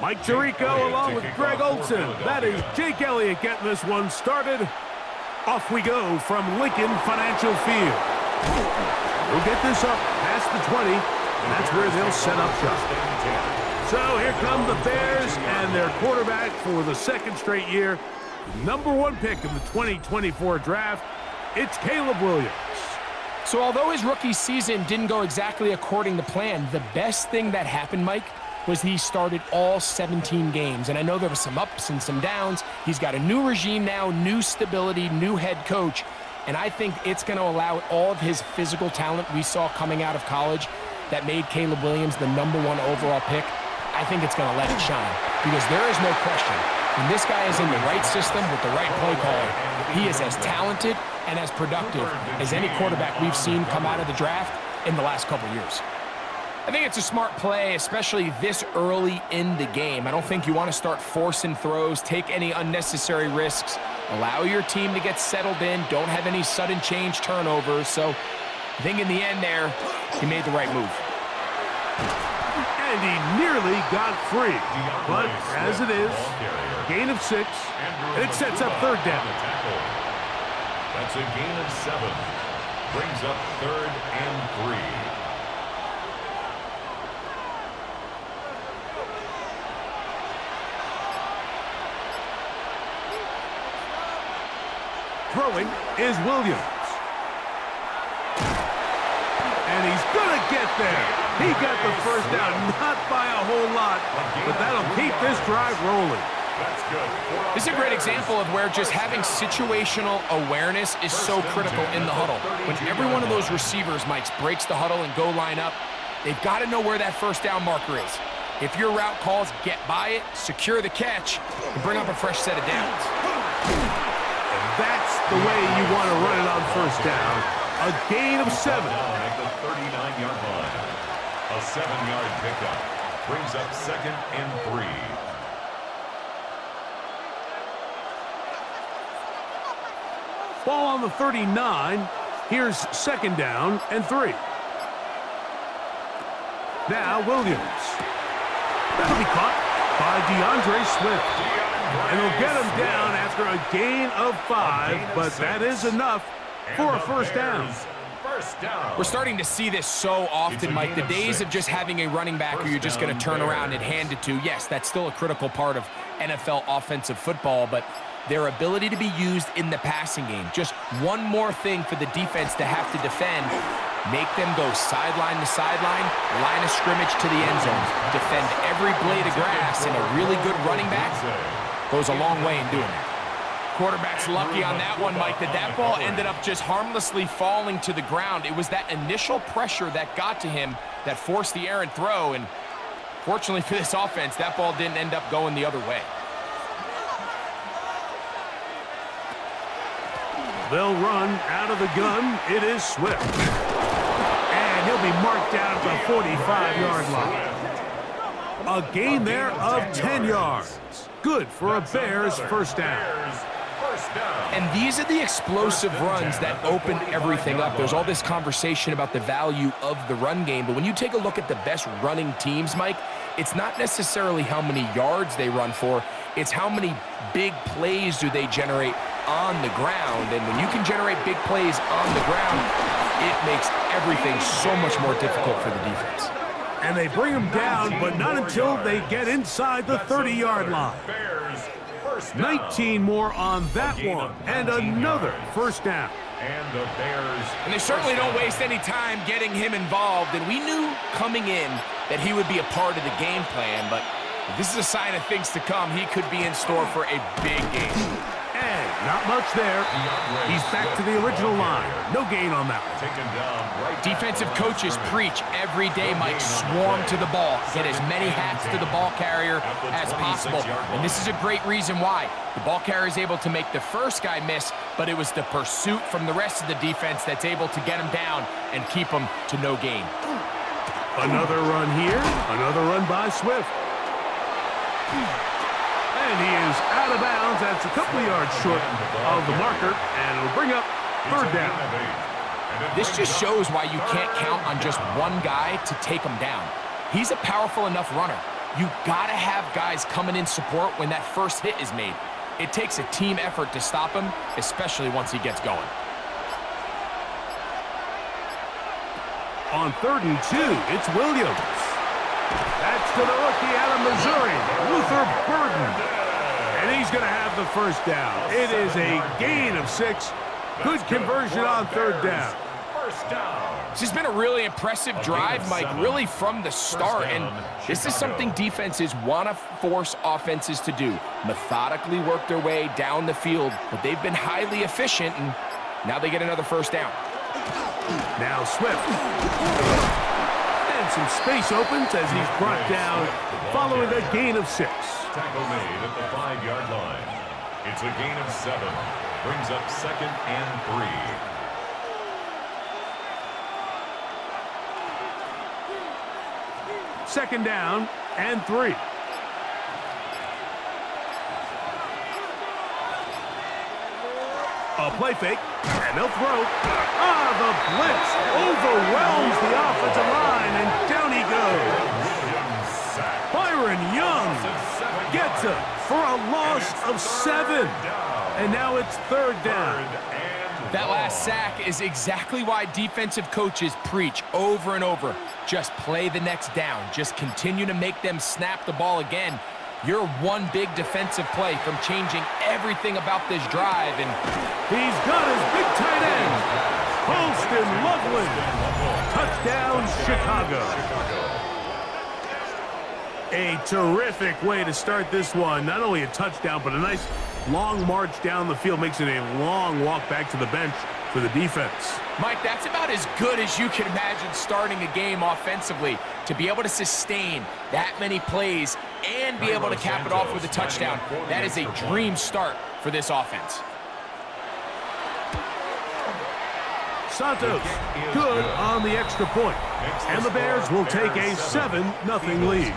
Mike Tirico along with Greg Olson. That is Jake Elliott getting this one started. Off we go from Lincoln Financial Field. We'll get this up past the 20, and that's where they'll set up shop. So here come the Bears and their quarterback for the second straight year. #1 pick in the 2024 draft, it's Caleb Williams. So although his rookie season didn't go exactly according to plan, the best thing that happened, Mike, was he started all 17 games. And I know there were some ups and some downs. He's got a new regime now, new stability, new head coach. And I think it's going to allow all of his physical talent we saw coming out of college that made Caleb Williams the #1 overall pick. I think it's going to let it shine because there is no question. When this guy is in the right system with the right play caller, he is as talented and as productive as any quarterback we've seen come out of the draft in the last couple years. I think it's a smart play, especially this early in the game. I don't think you want to start forcing throws, take any unnecessary risks, allow your team to get settled in, don't have any sudden change turnovers. So I think in the end there, he made the right move. And he nearly got free. But as it is, gain of 6, and it sets up third down. That's a gain of 7. Brings up 3rd and 3. Throwing is Williams. And he's going to get there. He got the first down, not by a whole lot, but that'll keep this drive rolling. This is a great example of where just having situational awareness is so critical in the huddle. When every one of those receivers, Mike, breaks the huddle and go line up, they've got to know where that first down marker is. If your route calls, get by it, secure the catch, and bring up a fresh set of downs. And that's the way you want to run it on first down. A gain of 7. At the 39-yard line. A 7-yard pickup. Brings up 2nd and 3. Ball on the 39. Here's 2nd down and 3. Now Williams. That'll be caught by DeAndre Swift. And they'll get him down after a gain of 5, but that is enough for a first down. We're starting to see this so often, Mike. The days of just having a running back who you're just going to turn around and hand it to, yes, that's still a critical part of NFL offensive football, but their ability to be used in the passing game, just one more thing for the defense to have to defend, make them go sideline to sideline, line of scrimmage to the end zone, defend every blade of grass, and a really good running back goes a long way in doing that. Quarterback's lucky on that one, Mike, that ball ended up just harmlessly falling to the ground. It was that initial pressure that got to him that forced the errant throw, and fortunately for this offense, that ball didn't end up going the other way. They'll run out of the gun. It is Swift. And he'll be marked down at the 45-yard line. A gain there of 10 yards. Good for a Bears first down. And these are the explosive runs that open everything up. There's all this conversation about the value of the run game, but when you take a look at the best running teams, Mike, it's not necessarily how many yards they run for, it's how many big plays do they generate on the ground. And when you can generate big plays on the ground, it makes everything so much more difficult for the defense. And they bring them down, but not until they get inside the 30-yard line. 19 more on that one, and another first down. And they certainly don't waste any time getting him involved, and we knew coming in that he would be a part of the game plan, but this is a sign of things to come. He could be in store for a big game. And not much there. He's back to the original line. No gain on that one. Defensive coaches preach every day, Mike, swarm to the ball. Get as many hats to the ball carrier as possible. And this is a great reason why. The ball carrier is able to make the first guy miss, but it was the pursuit from the rest of the defense that's able to get him down and keep him to no gain. Another run here. Another run by Swift. And he is out of bounds. That's a couple of yards short of the marker, and it'll bring up third down. This just shows why you can't count on just one guy to take him down. He's a powerful enough runner. You got to have guys coming in support when that first hit is made. It takes a team effort to stop him, especially once he gets going. On 3rd and 2, it's Williams. That's to the rookie out of Missouri, Luther Burden. And he's going to have the first down. It is a gain of 6. Good conversion on 3rd down. This has been a really impressive drive, Mike, really from the start. And this is something defenses want to force offenses to do. Methodically work their way down the field, but they've been highly efficient, and now they get another first down. Now Swift. And some space opens as he's brought down following a gain of 6. Tackle made at the 5-yard line. It's a gain of 7. Brings up 2nd and 3. Second down and 3. A play fake, and they'll throw. The blitz overwhelms the offensive line, and down he goes. Byron Young gets it for a loss of 7. And now it's 3rd down. That last sack is exactly why defensive coaches preach over and over. Just play the next down. Just continue to make them snap the ball again. You're one big defensive play from changing everything about this drive. And he's got his big tight end, Holston Loveland. Touchdown, Chicago. A terrific way to start this one. Not only a touchdown, but a nice long march down the field. Makes it a long walk back to the bench for the defense. Mike, that's about as good as you can imagine starting a game offensively. To be able to sustain that many plays and be able to cap it off with a touchdown, that is a dream start for this offense. Santos, good on the extra point. And the Bears will take a 7-0 lead.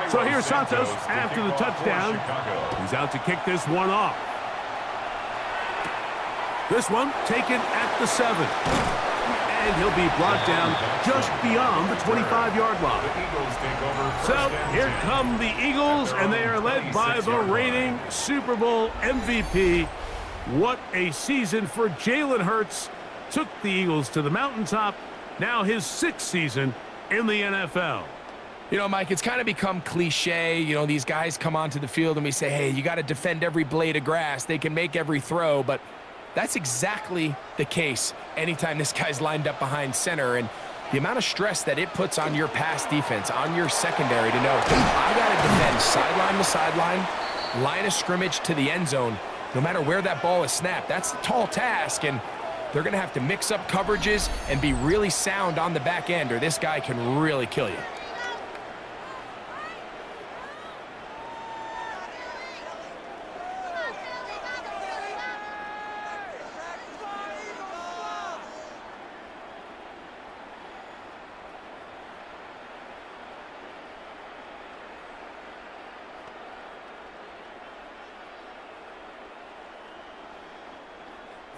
So here's Santos after the touchdown. He's out to kick this one off. This one taken at the 7. And he'll be brought down just beyond the 25-yard line. So here come the Eagles, and they are led by the reigning Super Bowl MVP. What a season for Jalen Hurts. Took the Eagles to the mountaintop. Now his 6th season in the NFL. You know, Mike, it's kind of become cliche. You know, these guys come onto the field and we say, hey, you got to defend every blade of grass. They can make every throw, but that's exactly the case anytime this guy's lined up behind center. And the amount of stress that it puts on your pass defense, on your secondary to know, I got to defend sideline to sideline, line of scrimmage to the end zone, no matter where that ball is snapped. That's a tall task, and they're going to have to mix up coverages and be really sound on the back end, or this guy can really kill you.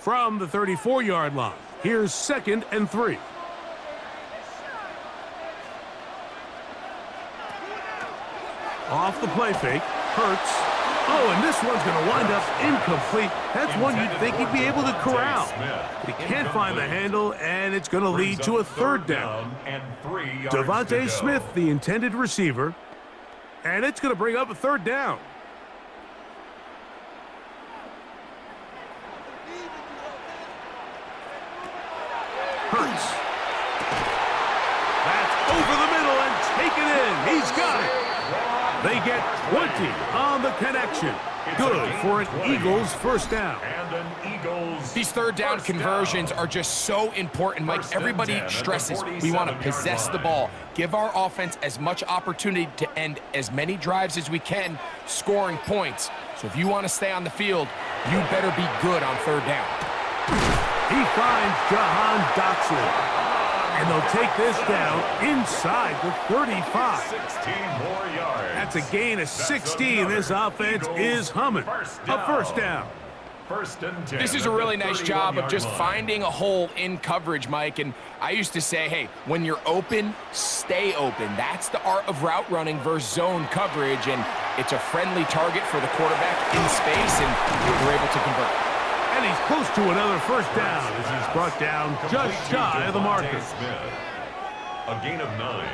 From the 34-yard line, here's 2nd and 3. Off the play fake, Hurts. Oh, and this one's going to wind up incomplete. That's one you'd think he'd be able to corral. But he can't find the handle, and it's going to lead to a 3rd down. Devontae Smith, the intended receiver, and it's going to bring up a 3rd down. Hurts. That's over the middle and taken in. He's got it. They They get 20 on the connection. Good for an Eagles first down. And an Eagles. These third down conversions are just so important, Mike. Everybody stresses we want to possess the ball, give our offense as much opportunity to end as many drives as we can, scoring points. So if you want to stay on the field, you better be good on third down. He finds Jahan Dotson. And they'll take this down inside the 35. 16 more yards. That's a gain of 16. This offense is humming. A first down. First and 10. This is a really nice job of just finding a hole in coverage, Mike. And I used to say, hey, when you're open, stay open. That's the art of route running versus zone coverage. And it's a friendly target for the quarterback in space, and they're able to convert. And he's close to another first down as he's brought down just shy of the marker. A gain of 9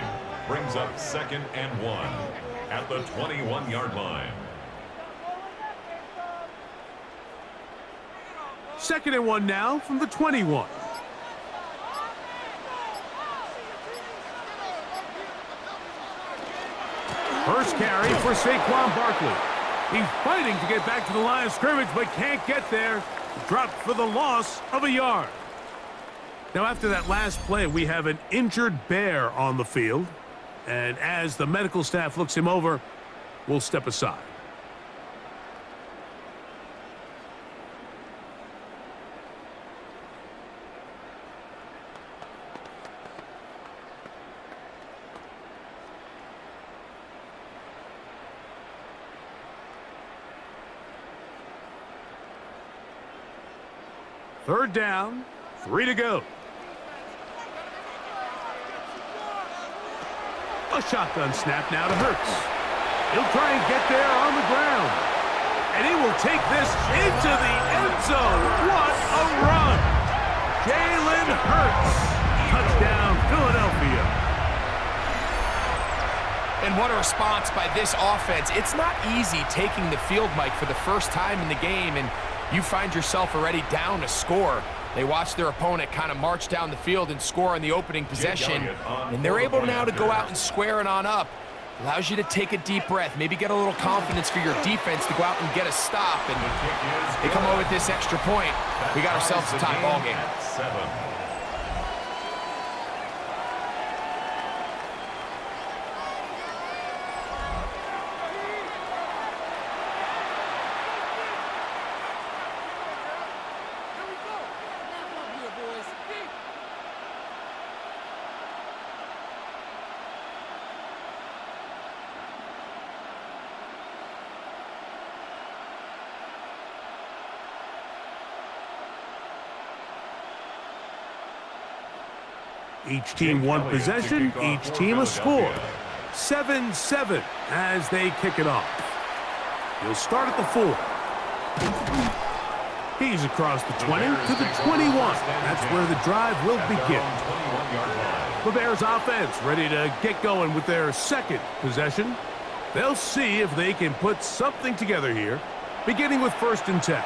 brings up 2nd and 1 at the 21-yard line. 2nd and 1 now from the 21. First carry for Saquon Barkley. He's fighting to get back to the line of scrimmage, but can't get there. Dropped for the loss of a yard. Now, after that last play, we have an injured Bear on the field. And as the medical staff looks him over, we'll step aside. Third down, 3 to go. A shotgun snap now to Hurts. He'll try and get there on the ground. And he will take this into the end zone. What a run! Jalen Hurts. Touchdown, Philadelphia. And what a response by this offense. It's not easy taking the field, Mike, for the first time in the game, and you find yourself already down a score. They watch their opponent kind of march down the field and score on the opening possession, and they're able now to go out and square it on up. Allows you to take a deep breath, maybe get a little confidence for your defense to go out and get a stop, and they come away with this extra point. We got ourselves a tie ball game. 7. Each team one possession, each team a score. 7-7 as they kick it off. He'll start at the 4. He's across the 20 to the 21. That's where the drive will begin. The Bears offense ready to get going with their second possession. They'll see if they can put something together here, beginning with 1st and 10.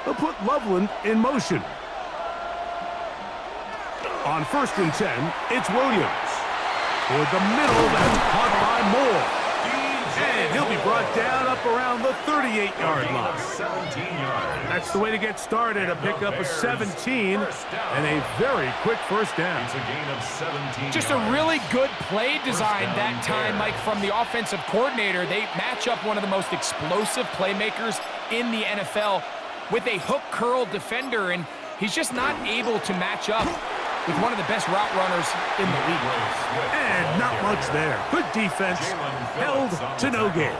They'll put Loveland in motion. On 1st and 10, it's Williams. Toward the middle, that's caught by Moore. And he'll be brought down up around the 38-yard line. 17 yards. That's the way to get started, a pickup of 17 and a very quick first down. It's a gain of 17 Just a really good play design that time, Mike, from the offensive coordinator. They match up one of the most explosive playmakers in the NFL with a hook curl defender, and he's just not able to match up with one of the best route runners in the league. And not much there. Good defense, held to no gain.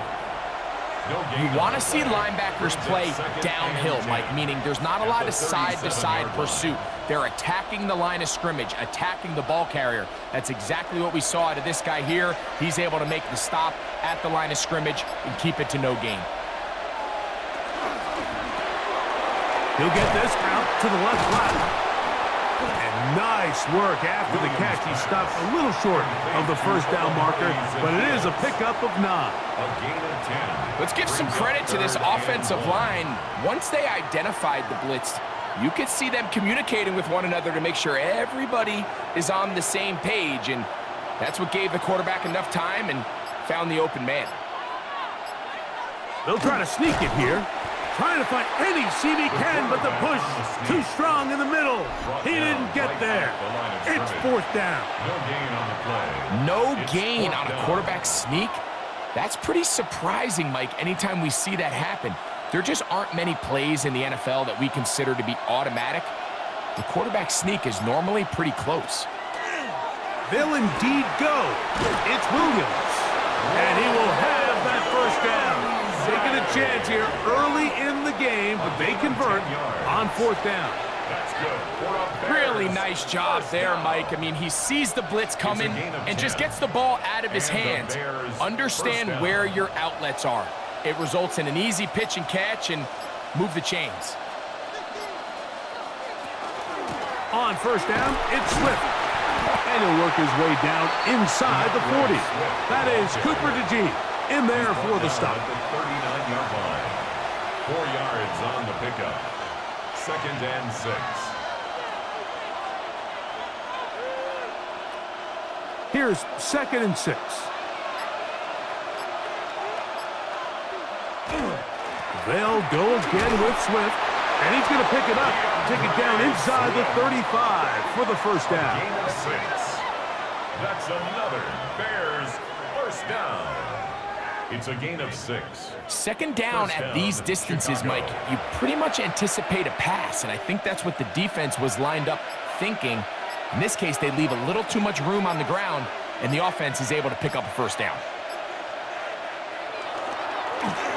You want to see linebackers play downhill, Mike, meaning there's not a lot of side-to-side pursuit. They're attacking the line of scrimmage, attacking the ball carrier. That's exactly what we saw out of this guy here. He's able to make the stop at the line of scrimmage and keep it to no gain. He'll get this out to the left flat. And nice work after the catch. He stopped a little short of the first down marker, but it is a pickup of 9. A gain of 10. Let's give some credit to this offensive line. Once they identified the blitz, you could see them communicating with one another to make sure everybody is on the same page, and that's what gave the quarterback enough time and found the open man. They'll try to sneak it here. Trying to find any seam he can, but the push too strong in the middle. He didn't get there. It's 4th down. No gain on the play. No gain on a quarterback sneak? That's pretty surprising, Mike, anytime we see that happen. There just aren't many plays in the NFL that we consider to be automatic. The quarterback sneak is normally pretty close. They'll indeed go. It's Williams. And he will have that first down. Taking a chance here early in the game, but they convert on 4th down. That's good. Really nice job there, Mike. I mean, he sees the blitz coming and just gets the ball out of his hands. Understand where your outlets are. It results in an easy pitch and catch and move the chains. On 1st down, it's Swift. And he'll work his way down inside the 40. That is Cooper DeGene in there for the stop. At the 39-yard line. 4 yards on the pickup. 2nd and 6. Here's 2nd and 6. They'll go again with Swift, and he's going to pick it up, take it down inside the 35 for the first down. Gain of 6. That's another Bears first down. It's a gain of 6. 2nd down at these distances, Mike, you pretty much anticipate a pass, and I think that's what the defense was lined up thinking. In this case, they leave a little too much room on the ground, and the offense is able to pick up a first down.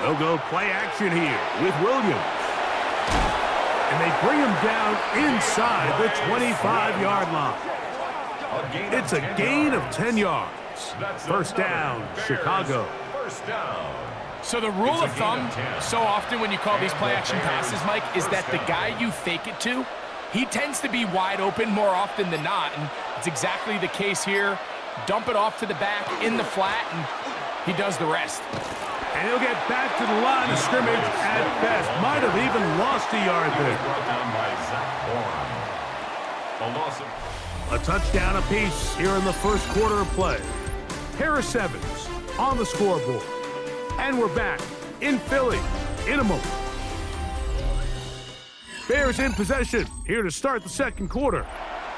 They'll go play action here with Williams. And they bring him down inside the 25-yard line. It's a gain of 10 yards. First down, Chicago. First down. So the rule of thumb, so often when you call these play-action passes, Mike, is that the guy you fake it to, he tends to be wide open more often than not, and it's exactly the case here. Dump it off to the back in the flat, and he does the rest. And he'll get back to the line of scrimmage at best. Might have even lost a yard there. Brought down by Zach Bourne. A loss of... A touchdown apiece here in the first quarter of play. Harris Evans on the scoreboard. And we're back in Philly in a moment. Bears in possession here to start the second quarter.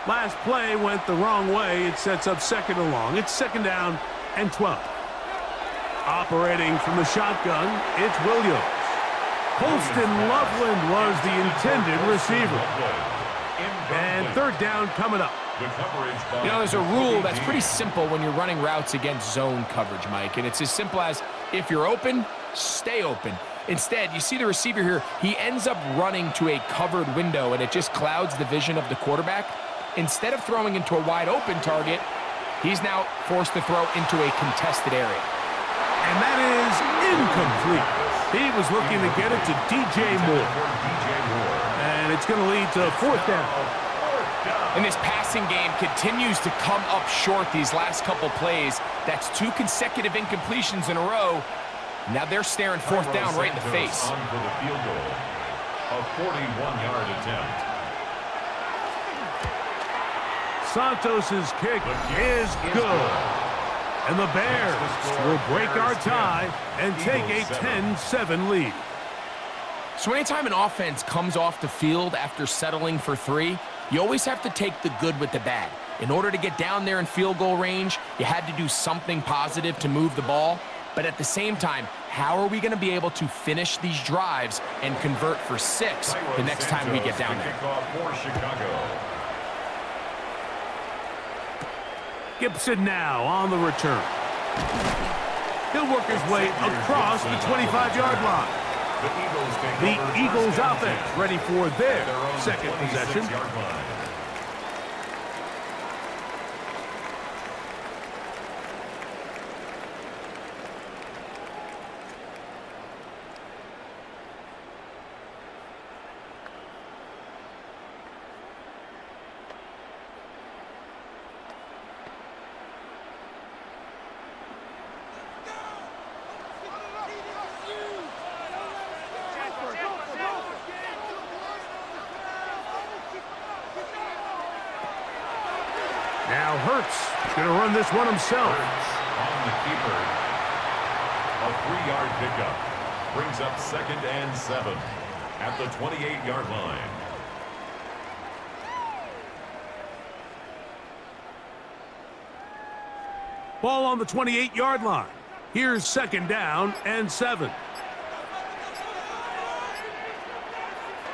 Last play went the wrong way. It sets up 2nd and long. It's 2nd down and 12. Operating from the shotgun, it's Williams. Colston Loveland was the intended receiver. And 3rd down coming up. You know, there's a rule that's pretty simple when you're running routes against zone coverage, Mike, and it's as simple as if you're open, stay open. Instead, you see the receiver here, he ends up running to a covered window, and it just clouds the vision of the quarterback. Instead of throwing into a wide open target, he's now forced to throw into a contested area. And that is incomplete. He was looking to get it to DJ Moore. And it's going to lead to 4th down. And this passing game continues to come up short these last couple plays. That's 2 consecutive incompletions in a row. Now they're staring 4th down right in the face. On for the field goal. A 41-yard attempt. Santos's kick is good. And the Bears will break our tie and take a 10-7 lead. So anytime an offense comes off the field after settling for 3, you always have to take the good with the bad. In order to get down there in field goal range, you had to do something positive to move the ball. But at the same time, how are we going to be able to finish these drives and convert for 6 the next time we get down there? Gibson now on the return. He'll work his way across the 25-yard line. The Eagles offense ready for their 2nd possession. Hurts going to run this one himself. On the keeper. A 3-yard pickup. Brings up 2nd and 7 at the 28-yard line. Ball on the 28-yard line. Here's 2nd down and 7.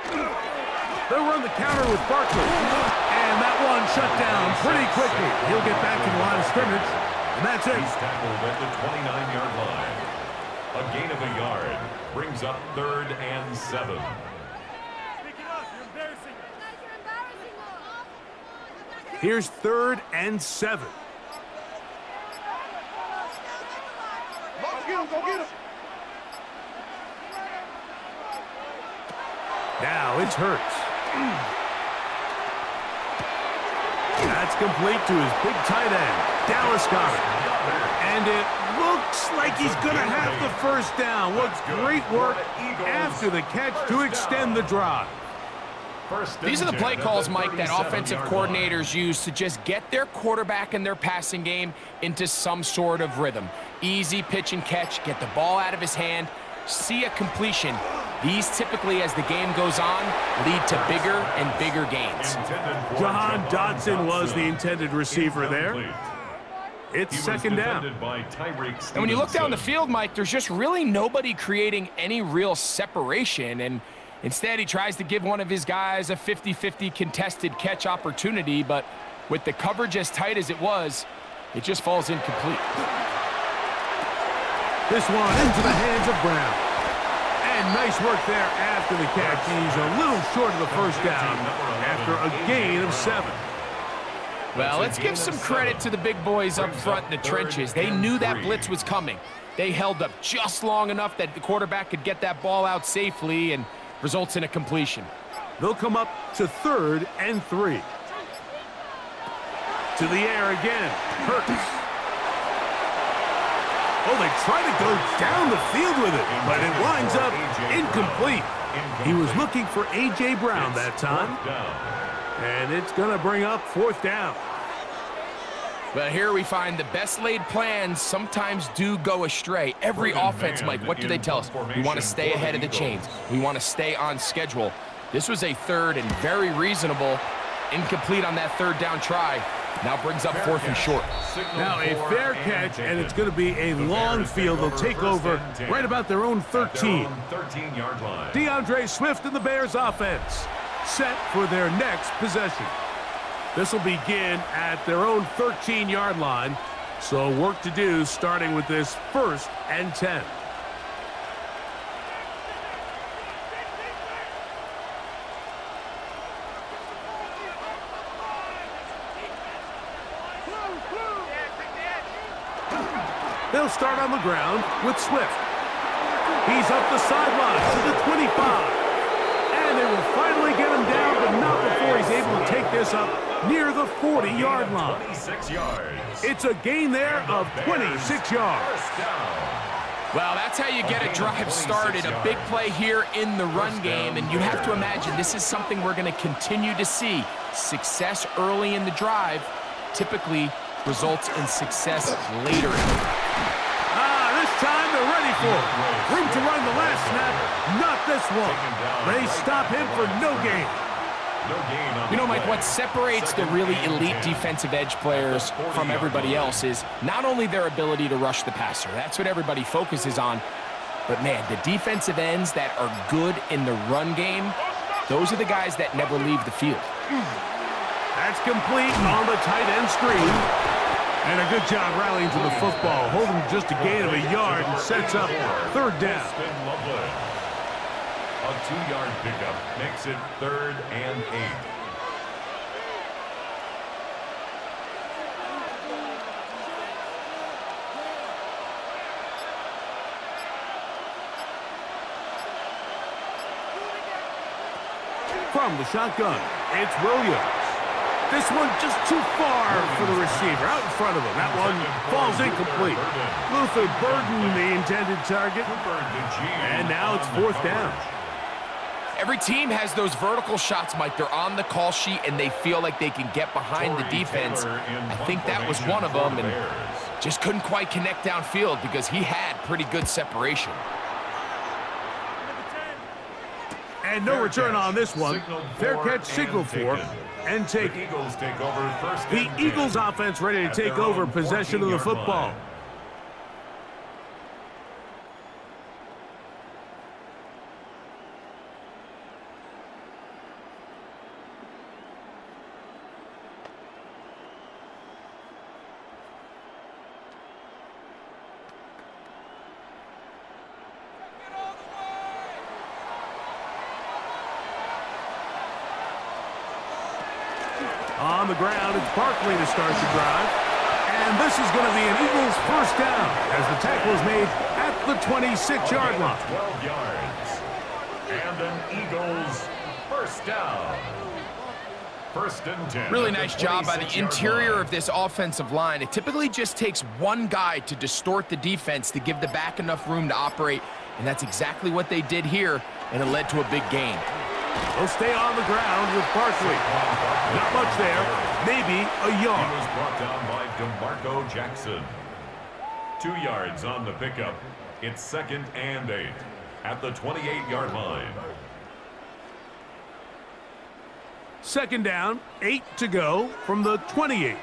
They'll run the counter with Barkley. And that one shut down pretty quickly. He'll get back to the line of scrimmage. And that's it. He's tackled at the 29-yard line. A gain of a yard. Brings up 3rd and 7. Here's 3rd and 7. Go get him. Now it's Hurts. That's complete to his big tight end. Dallas got it. And it looks like he's going to have the first down. What great work after the catch to extend the drive. These are the play calls, Mike, that offensive coordinators use to just get their quarterback and their passing game into some sort of rhythm. Easy pitch and catch, get the ball out of his hand, see a completion. These typically, as the game goes on, lead to bigger and bigger gains. Jahan Dotson was the intended receiver there. It's 2nd down. And when you look down the field, Mike, there's just really nobody creating any real separation. And instead, he tries to give one of his guys a 50-50 contested catch opportunity. But with the coverage as tight as it was, it just falls incomplete. This one into the hands of Brown. And nice work there after the catch. He's a little short of the first down after a gain of 7. Well, let's give some credit to the big boys up front in the trenches. They knew that blitz was coming. They held up just long enough that the quarterback could get that ball out safely and results in a completion. They'll come up to 3rd and 3. To the air again. Hurts. Oh, they try to go down the field with it, but it winds up incomplete. He was looking for A.J. Brown that time. And it's going to bring up 4th down. But here we find the best laid plans sometimes do go astray. Every offense, Mike, what do they tell us? We want to stay ahead of the chains. We want to stay on schedule. This was a 3rd and very reasonable. Incomplete on that 3rd down try. Now brings up 4th and short. Now a fair catch, and it's going to be a long field. They'll take over right about their own 13. DeAndre Swift and the Bears offense set for their next possession. This will begin at their own 13-yard line. So work to do starting with this 1st and 10. They'll start on the ground with Swift. He's up the sideline to the 25. And they will finally get him down, but not before he's able to take this up near the 40-yard line. 26 yards. It's a gain there of 26 yards. Well, that's how you get a drive started. A big play here in the run game, and you have to imagine this is something we're going to continue to see. Success early in the drive typically results in success later in the drive. This time they're ready for it. Room to run the last snap, not this one. They stop him for no gain. You know, Mike, what separates the really elite defensive edge players from everybody else is not only their ability to rush the passer. That's what everybody focuses on. But, man, the defensive ends that are good in the run game, those are the guys that never leave the field. That's complete on the tight end screen. And a good job rallying to the football, holding just a gain of a yard and sets up 3rd down. A 2-yard pickup makes it 3rd and 8. From the shotgun, it's Williams. This one just too far for the receiver, out in front of him. That one falls incomplete. Luther Burden, the intended target. And now it's 4th down. Every team has those vertical shots, Mike. They're on the call sheet, and they feel like they can get behind the defense. I think that was one of them, and just couldn't quite connect downfield because he had pretty good separation. And no return on this one. Fair catch signaled for and taken. The Eagles offense ready to take over possession of the football. On the ground, it's Barkley to start the drive. And this is going to be an Eagles first down as the tackle is made at the 26-yard line. 12 yards. And an Eagles first down. First and 10. Really nice job by the interior of this offensive line. It typically just takes one guy to distort the defense to give the back enough room to operate, and that's exactly what they did here, and it led to a big gain. They'll stay on the ground with Barkley. Not much there, maybe a yard. He was brought down by DeMarco Jackson. 2 yards on the pickup. It's 2nd and 8 at the 28-yard line. 2nd down, 8 to go from the 28.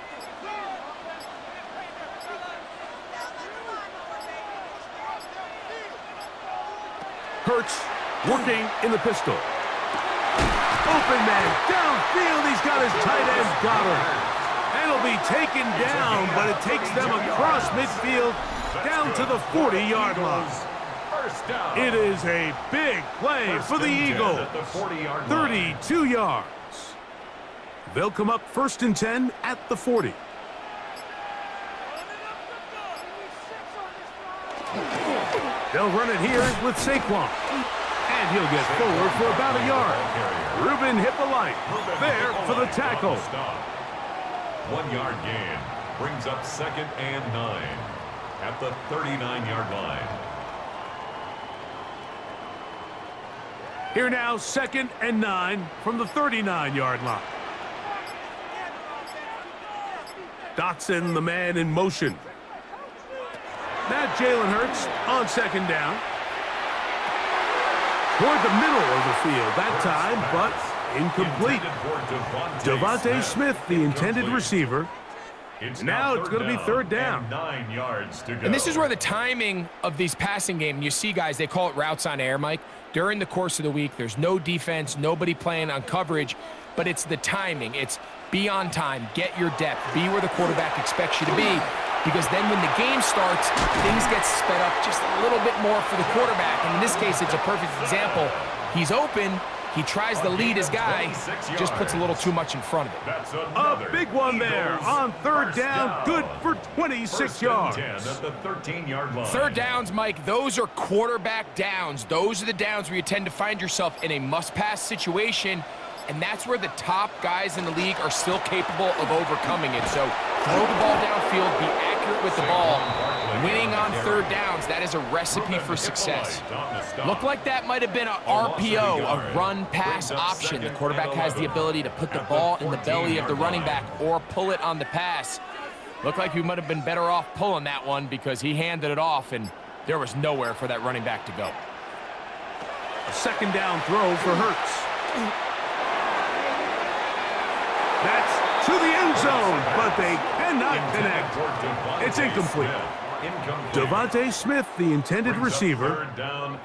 Hurts working in the pistol. Open man, downfield, he's got his tight end, Goddard. And he'll be taken down, but it takes them across midfield down to the 40-yard line. It is a big play for the Eagles. 32 yards. They'll come up 1st and 10 at the 40. They'll run it here with Saquon. And he'll get forward for about a yard. Ruben Hippolyte there for the tackle. 1 yard gain brings up 2nd and 9 at the 39-yard line. Here now, 2nd and 9 from the 39-yard line. Dotson, the man in motion. Now Jalen Hurts on 2nd down. Toward the middle of the field that time, but incomplete. Devontae Smith, the intended receiver. Now it's going to be 3rd down. 9 yards to go. And this is where the timing of these passing game, you see guys, they call it routes on air, Mike. During the course of the week, there's no defense, nobody playing on coverage, but it's the timing. It's be on time, get your depth, be where the quarterback expects you to be. Because then when the game starts, things get sped up just a little bit more for the quarterback. And in this case, it's a perfect example. He's open. He tries to lead his guy. Just puts a little too much in front of him. A big one there on 3rd down. Good for 26 yards. 3rd downs, Mike, those are quarterback downs. Those are the downs where you tend to find yourself in a must-pass situation. And that's where the top guys in the league are still capable of overcoming it. So throw the ball downfield, be accurate with the ball. Winning on 3rd downs, that is a recipe for success. Looked like that might have been an RPO, a run-pass option. The quarterback has the ability to put the ball in the belly of the running back or pull it on the pass. Looked like he might have been better off pulling that one because he handed it off, and there was nowhere for that running back to go. A 2nd down throw for Hurts. That's to the end zone, but they cannot connect. It's incomplete. Devontae Smith, the intended receiver,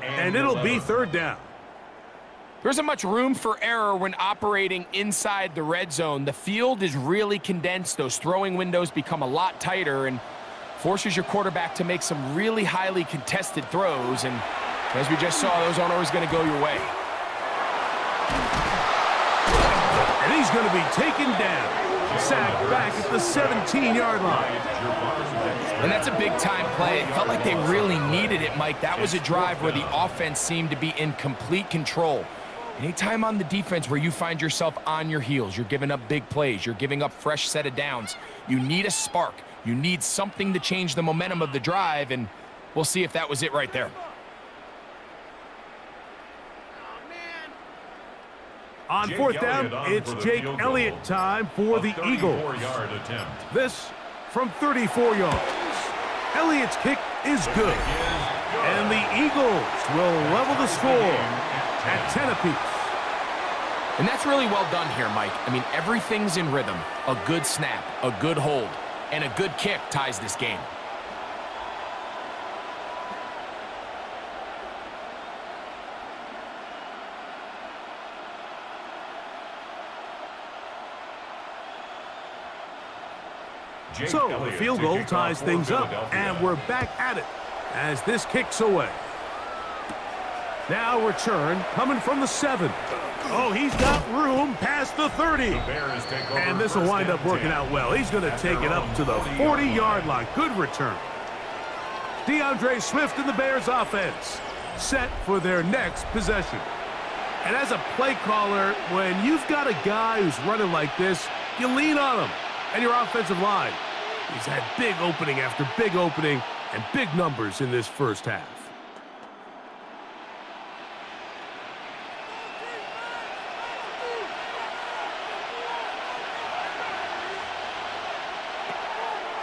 and it'll be 3rd down. There isn't much room for error when operating inside the red zone. The field is really condensed. Those throwing windows become a lot tighter and forces your quarterback to make some really highly contested throws. And as we just saw, those aren't always going to go your way. And he's going to be taken down. Sacked back at the 17-yard line. And that's a big-time play. It felt like they really needed it, Mike. That was a drive where the offense seemed to be in complete control. Anytime on the defense where you find yourself on your heels, you're giving up big plays, you're giving up fresh set of downs, you need a spark. You need something to change the momentum of the drive, and we'll see if that was it right there. On fourth down, it's Jake Elliott time for the Eagles. 34-yard attempt. This from 34 yards. Elliott's kick is good. And the Eagles will level the score at 10 apiece. And that's really well done here, Mike. I mean, everything's in rhythm. A good snap, a good hold, and a good kick ties this game. So the field goal ties things up, and we're back at it as this kicks away. Now return coming from the 7. Oh, he's got room past the 30. And this will wind up working out well. He's going to take it up to the 40-yard line. Good return. DeAndre Swift and the Bears offense set for their next possession. And as a play caller, when you've got a guy who's running like this, you lean on him. And your offensive line, he's had big opening after big opening and big numbers in this first half.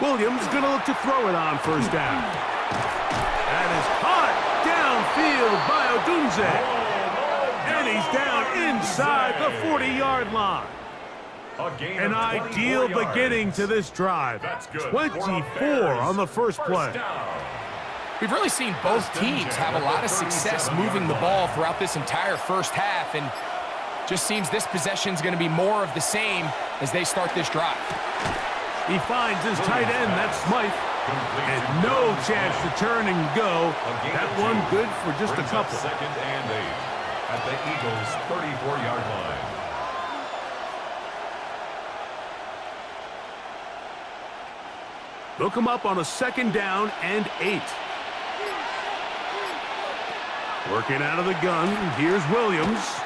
Williams going to look to throw it on first down. That is caught downfield by Odunze. And he's down inside the 40-yard line. An ideal beginning to this drive. 24 on the first play. We've really seen both teams have a lot of success moving the ball throughout this entire first half, and just seems this possession is going to be more of the same as they start this drive. He finds his tight end, that's Smythe, and no chance to turn and go. That one good for just a couple. Second and 8 at the Eagles' 34-yard line. Look him up on a second down and 8. Working out of the gun, here's Williams.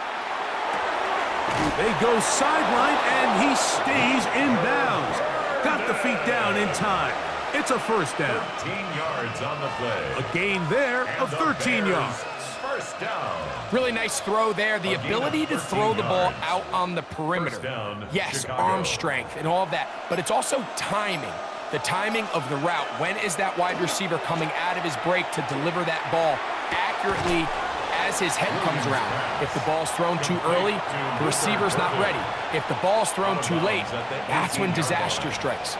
They go sideline, and he stays in bounds. Got the feet down in time. It's a first down. 13 yards on the play. A gain there of 13 yards. First down. Really nice throw there. The ability to throw the ball out on the perimeter. Yes, arm strength and all of that, but it's also timing. The timing of the route. When is that wide receiver coming out of his break to deliver that ball accurately as his head comes around? If the ball's thrown too early, the receiver's not ready. If the ball's thrown too late, that's when disaster strikes.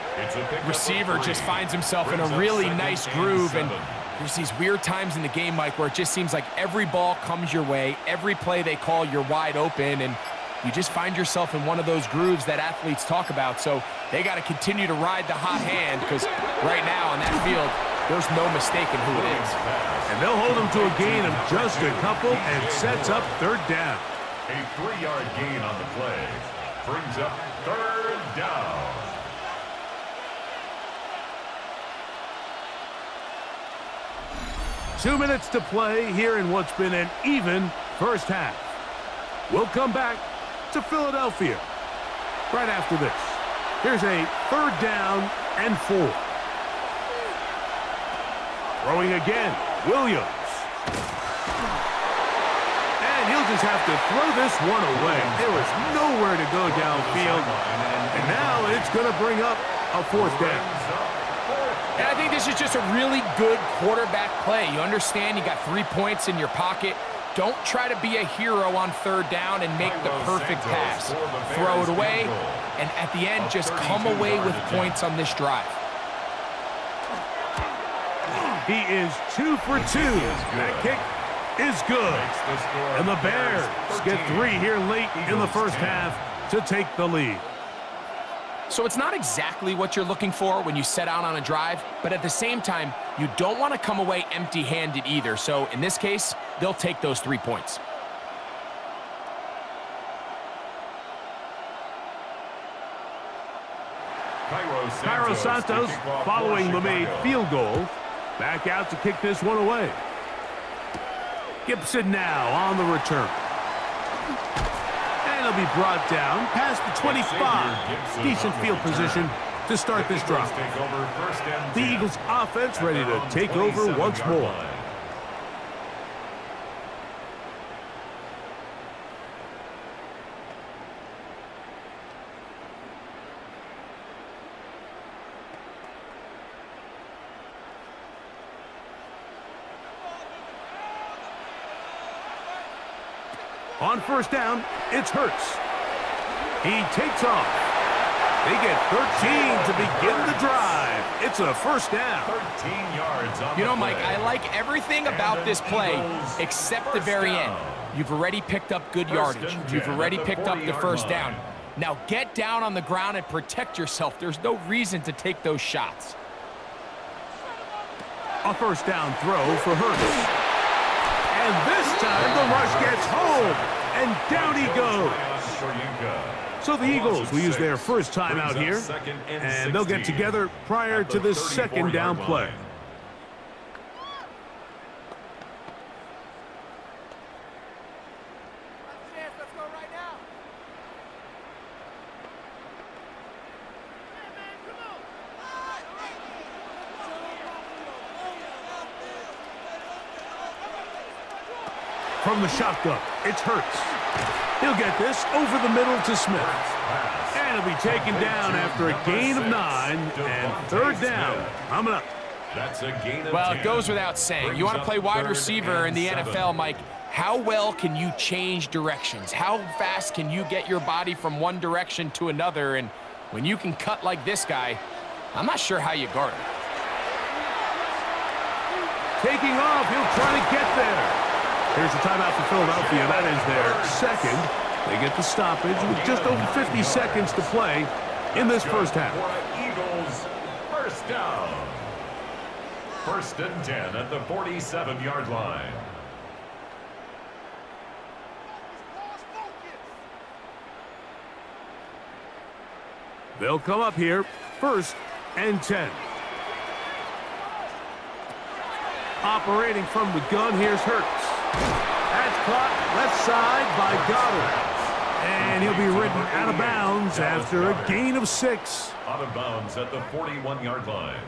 Receiver just finds himself in a really nice groove, and there's these weird times in the game, Mike, where it just seems like every ball comes your way, every play they call, you're wide open, and you just find yourself in one of those grooves that athletes talk about. So they got to continue to ride the hot hand, because right now on that field, there's no mistaking who it is. And they'll hold him to a gain of just a couple and sets up third down. A 3-yard gain on the play brings up third down. Two minutes to play here in what's been an even first half. We'll come back to Philadelphia right after this. Here's a third down and 4. Throwing again, Williams. And he'll just have to throw this one away. There was nowhere to go downfield. And now it's going to bring up a fourth down. And I think this is just a really good quarterback play. You understand you got 3 points in your pocket. Don't try to be a hero on third down and make the perfect pass. Throw it away, and at the end, just come away with points on this drive. He is 2 for 2. That kick is good. And the Bears get 3 here late in the first half to take the lead. So it's not exactly what you're looking for when you set out on a drive, but at the same time, you don't want to come away empty-handed either. So in this case, they'll take those 3 points. Cairo Santos, following the made field goal, back out to kick this one away. Gibson now on the return. And he'll be brought down past the 25. Decent field position to start this drive. The Eagles offense ready to take over once more. On first down, it's Hurts. He takes off. They get 13 to begin the drive. It's a first down. 13 yards on You know, the Mike, play. I like everything about this play except the very end. You've already picked up good yardage. You've already picked up the first down. Now get down on the ground and protect yourself. There's no reason to take those shots. A first down throw for Hurts. And this time the rush gets home. And down he goes. So the Eagles will use their first time out here. And they'll get together prior to the second down play. From the shotgun, it's Hurts. He'll get this over the middle to Smith. And he'll be taken down after a gain of 9 and third down. Coming up. That's a gain of Well, 10. it goes without saying. You want to play wide receiver in the NFL, Mike. How well can you change directions? How fast can you get your body from one direction to another? And when you can cut like this guy, I'm not sure how you guard him. Taking off, he'll try to get there. Here's a timeout for Philadelphia. That is their second. They get the stoppage with just over 50 seconds to play in this first half. Eagles, first down. First and 10 at the 47-yard line. They'll come up here, first and 10. Operating from the gun, here's Hurts. That's caught left side by Goddard. And he'll be ridden out of bounds after a gain of 6. Out of bounds at the 41-yard line.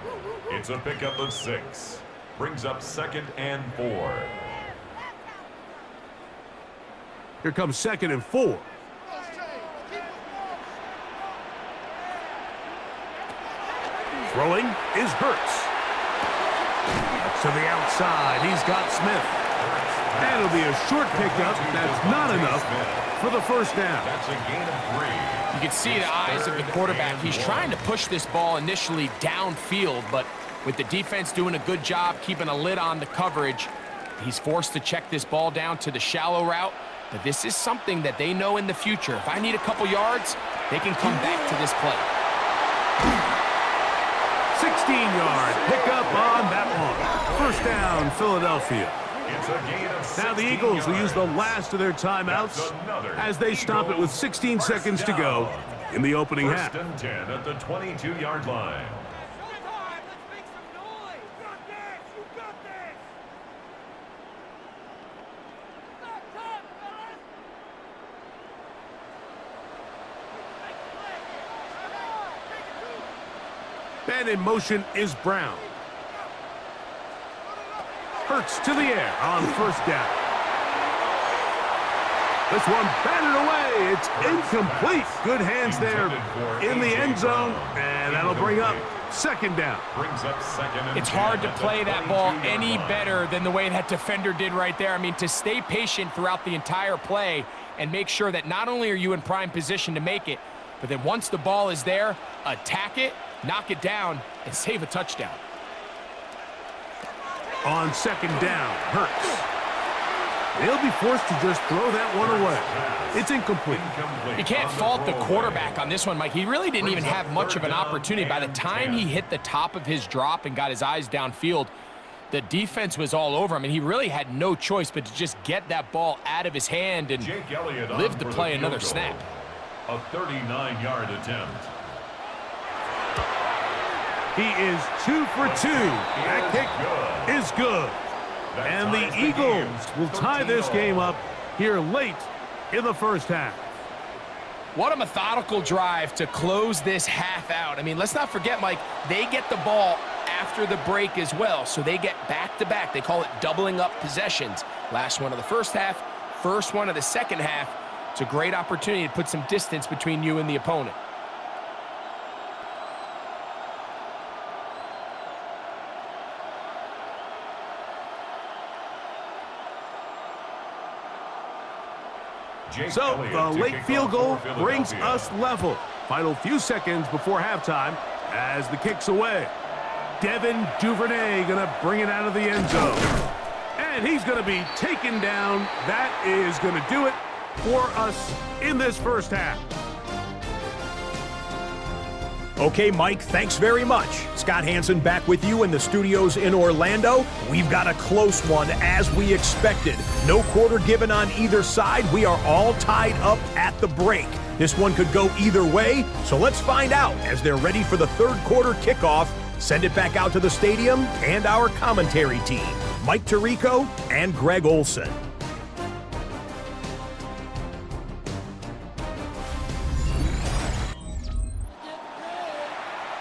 It's a pickup of 6. Brings up second and 4. Here comes second and 4. Throwing is Hurts. To the outside, he's got Smith. And it'll be a short pickup. That's not enough for the first down. That's a gain of 3. You can see the eyes of the quarterback. He's trying to push this ball initially downfield, but with the defense doing a good job keeping a lid on the coverage, he's forced to check this ball down to the shallow route. But this is something that they know in the future. If I need a couple yards, they can come back to this play. 16-yard pickup on that one. First down, Philadelphia. It's a gain of Now the Eagles will use the last of their timeouts as they stop it with 16 seconds to go in the opening half. First and 10 at the 22-yard line. And in motion is Brown. Hurts to the air on first down. This one batted away. It's incomplete. Good hands there in the end zone, and that'll bring up second down. Brings up second and It's hard to 10 at play the that ball 22-yard any line. better than the way that defender did right there. I mean, to stay patient throughout the entire play and make sure that not only are you in prime position to make it, but then once the ball is there, attack it, knock it down, and save a touchdown. On second down, Hurts. They'll be forced to just throw that one away. It's incomplete. You can't fault the quarterback on this one, Mike. He really didn't even have much of an opportunity. By the time he hit the top of his drop and got his eyes downfield, the defense was all over him, and he really had no choice but to just get that ball out of his hand and live to play another snap. A 39-yard attempt. He is 2 for 2. That kick is good. And the Eagles will tie this game up here late in the first half. What a methodical drive to close this half out. I mean, let's not forget, Mike, they get the ball after the break as well, so they get back-to-back. They call it doubling up possessions. Last one of the first half, first one of the second half. It's a great opportunity to put some distance between you and the opponent. So the late field goal brings us level. Final few seconds before halftime as the kick's away. Devin Duvernay going to bring it out of the end zone. And he's going to be taken down. That is going to do it for us in this first half. Okay, Mike, thanks very much. Scott Hansen back with you in the studios in Orlando. We've got a close one, as we expected. No quarter given on either side. We are all tied up at the break. This one could go either way, so let's find out as they're ready for the third quarter kickoff. Send it back out to the stadium and our commentary team, Mike Tirico and Greg Olson.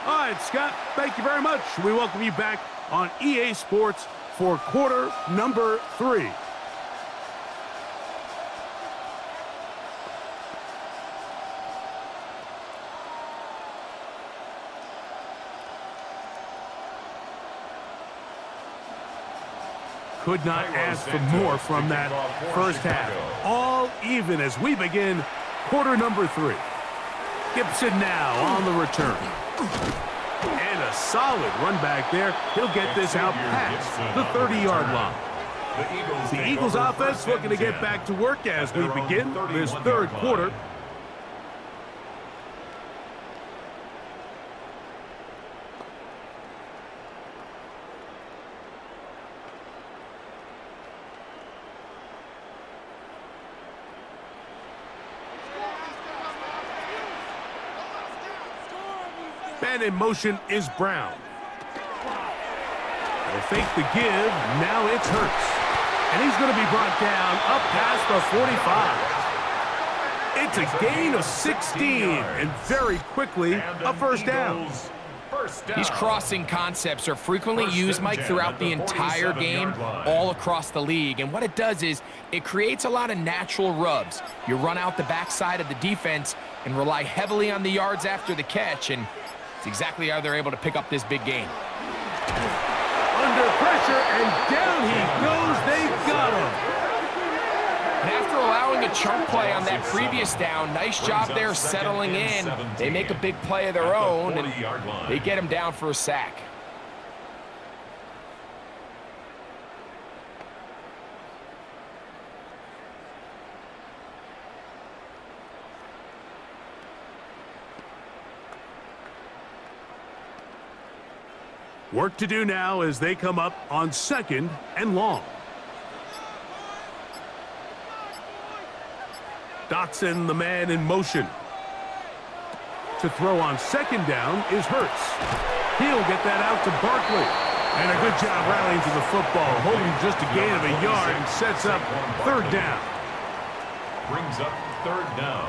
All right, Scott, thank you very much. We welcome you back on EA Sports for quarter number 3. Could not ask for more from that first half. All even as we begin quarter number 3. Gibson now on the return. And a solid run back there. He'll get this out past the 30-yard line. The Eagles offense looking to get back to work as we begin this third quarter. And in motion is Brown. They'll fake the give. Now it's Hurts. And he's going to be brought down up past the 45. It's a gain of 16. And very quickly, a first down. These crossing concepts are frequently used, Mike, throughout the entire game, all across the league. And what it does is it creates a lot of natural rubs. You run out the backside of the defense and rely heavily on the yards after the catch. And it's exactly how they're able to pick up this big gain. Under pressure, and down he goes. They've got him. And after allowing a chunk play on that previous down, nice job there settling in. They make a big play of their own, and they get him down for a sack. Work to do now as they come up on 2nd and long. Dotson, the man in motion. To throw on 2nd down is Hurts. He'll get that out to Barkley. And a good job rallying to the football, holding just a gain of a yard and sets up 3rd down. Brings up 3rd down.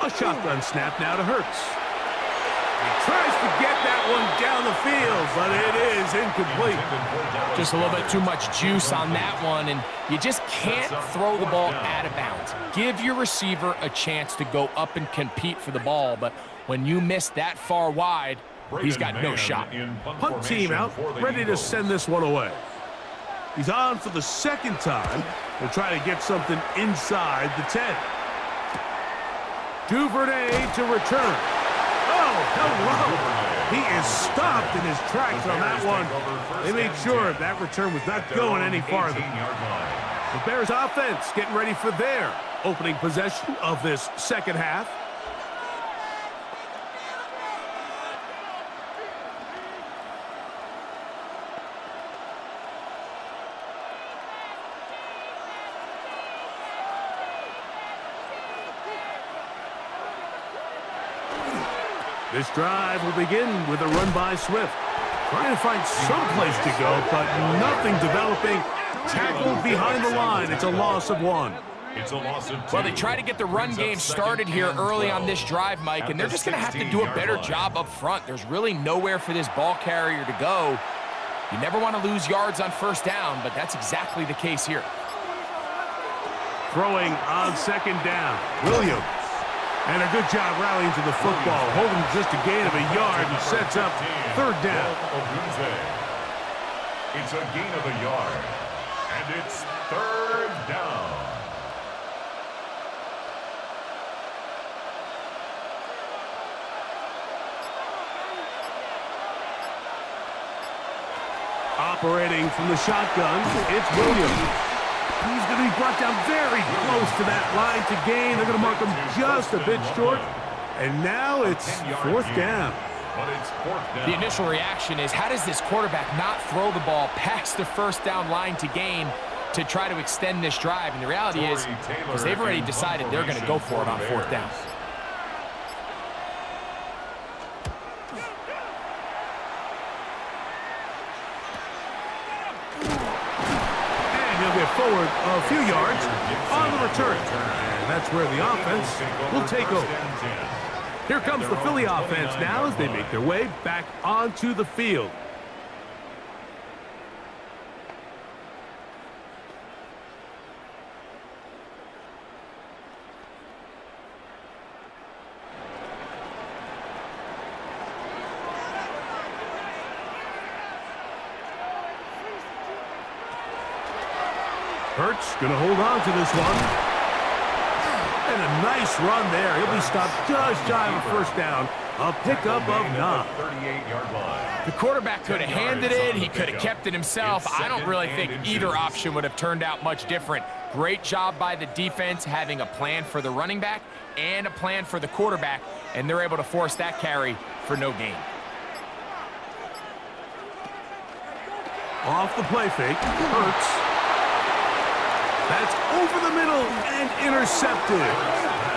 A shotgun snap now to Hurts. He tries to get that one down the field, but it is incomplete. Just a little bit too much juice on that one, and you just can't throw the ball out of bounds. Give your receiver a chance to go up and compete for the ball, but when you miss that far wide, he's got no shot. Punt team out, ready to send this one away. He's on for the 2nd time. They'll try to get something inside the 10. Duvernay to return. Oh, hello. He is stopped in his tracks on that one. They made sure that return was not going any farther. The Bears offense getting ready for their opening possession of this second half. This drive will begin with a run by Swift. Trying to find some place to go, but nothing developing. Tackled behind the line. It's a loss of 1. It's a loss of 2. Well, they try to get the run game started here early on this drive, Mike, and they're just going to have to do a better job up front. There's really nowhere for this ball carrier to go. You never want to lose yards on 1st down, but that's exactly the case here. Throwing on 2nd down. Williams. And a good job rallying to the football, holding just a gain of a yard and sets up third down. It's a gain of a yard, and it's third down. Operating from the shotgun, it's Williams. He's going to be brought down very close to that line to gain. They're going to mark him just a bit short. And now it's fourth down. But it's fourth down. The initial reaction is, how does this quarterback not throw the ball past the first down line to gain to try to extend this drive? And the reality is, because they've already decided they're going to go for it on fourth down. Forward a few yards on the return. And that's where the offense will take over. Here comes the Philly offense now as they make their way back onto the field. Hurts going to hold on to this one. And a nice run there. He'll be stopped just shy of a first down. A pickup of 9. 38-yard line. The quarterback could have handed it. He could have kept it himself. I don't really think either option would have turned out much different. Great job by the defense having a plan for the running back and a plan for the quarterback, and they're able to force that carry for no gain. Off the play fake. Hurts. That's over the middle and intercepted.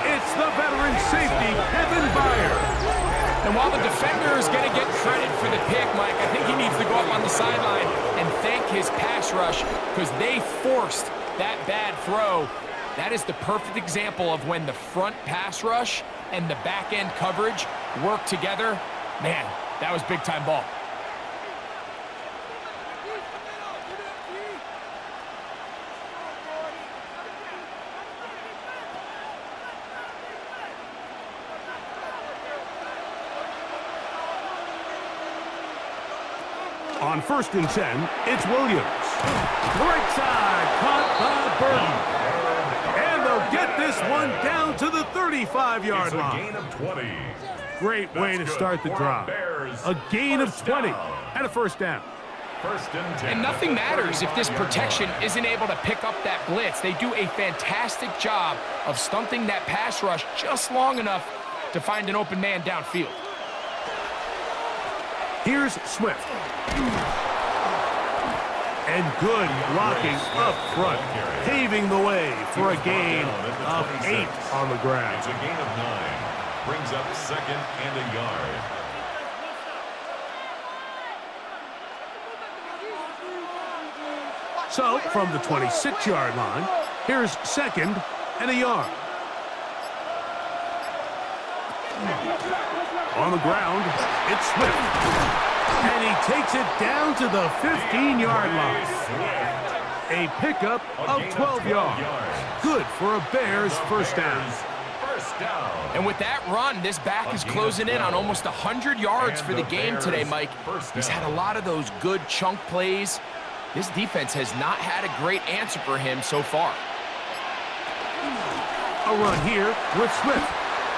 It's the veteran safety, Kevin Byard. And while the defender is going to get credit for the pick, Mike, I think he needs to go up on the sideline and thank his pass rush because they forced that bad throw. That is the perfect example of when the front pass rush and the back end coverage work together. Man, that was big-time ball. On 1st and 10, it's Williams. Right side, caught by Burton. And they'll get this one down to the 35-yard line. It's a gain of 20. Great way to start the drive. A gain of 20 and a first down. 1st and 10. And nothing matters if this protection isn't able to pick up that blitz. They do a fantastic job of stunting that pass rush just long enough to find an open man downfield. Here's Swift. And good blocking up front, paving the way for a gain of 8 on the ground. It's a gain of 9. Brings up 2nd and a yard. So, from the 26-yard line, here's 2nd and a yard. On the ground, it's Swift. And he takes it down to the 15-yard line. A pickup of 12 yards. Good for a Bears first down. And with that run, this back is closing in on almost 100 yards for the game today, Mike. He's had a lot of those good chunk plays. This defense has not had a great answer for him so far. A run here with Swift.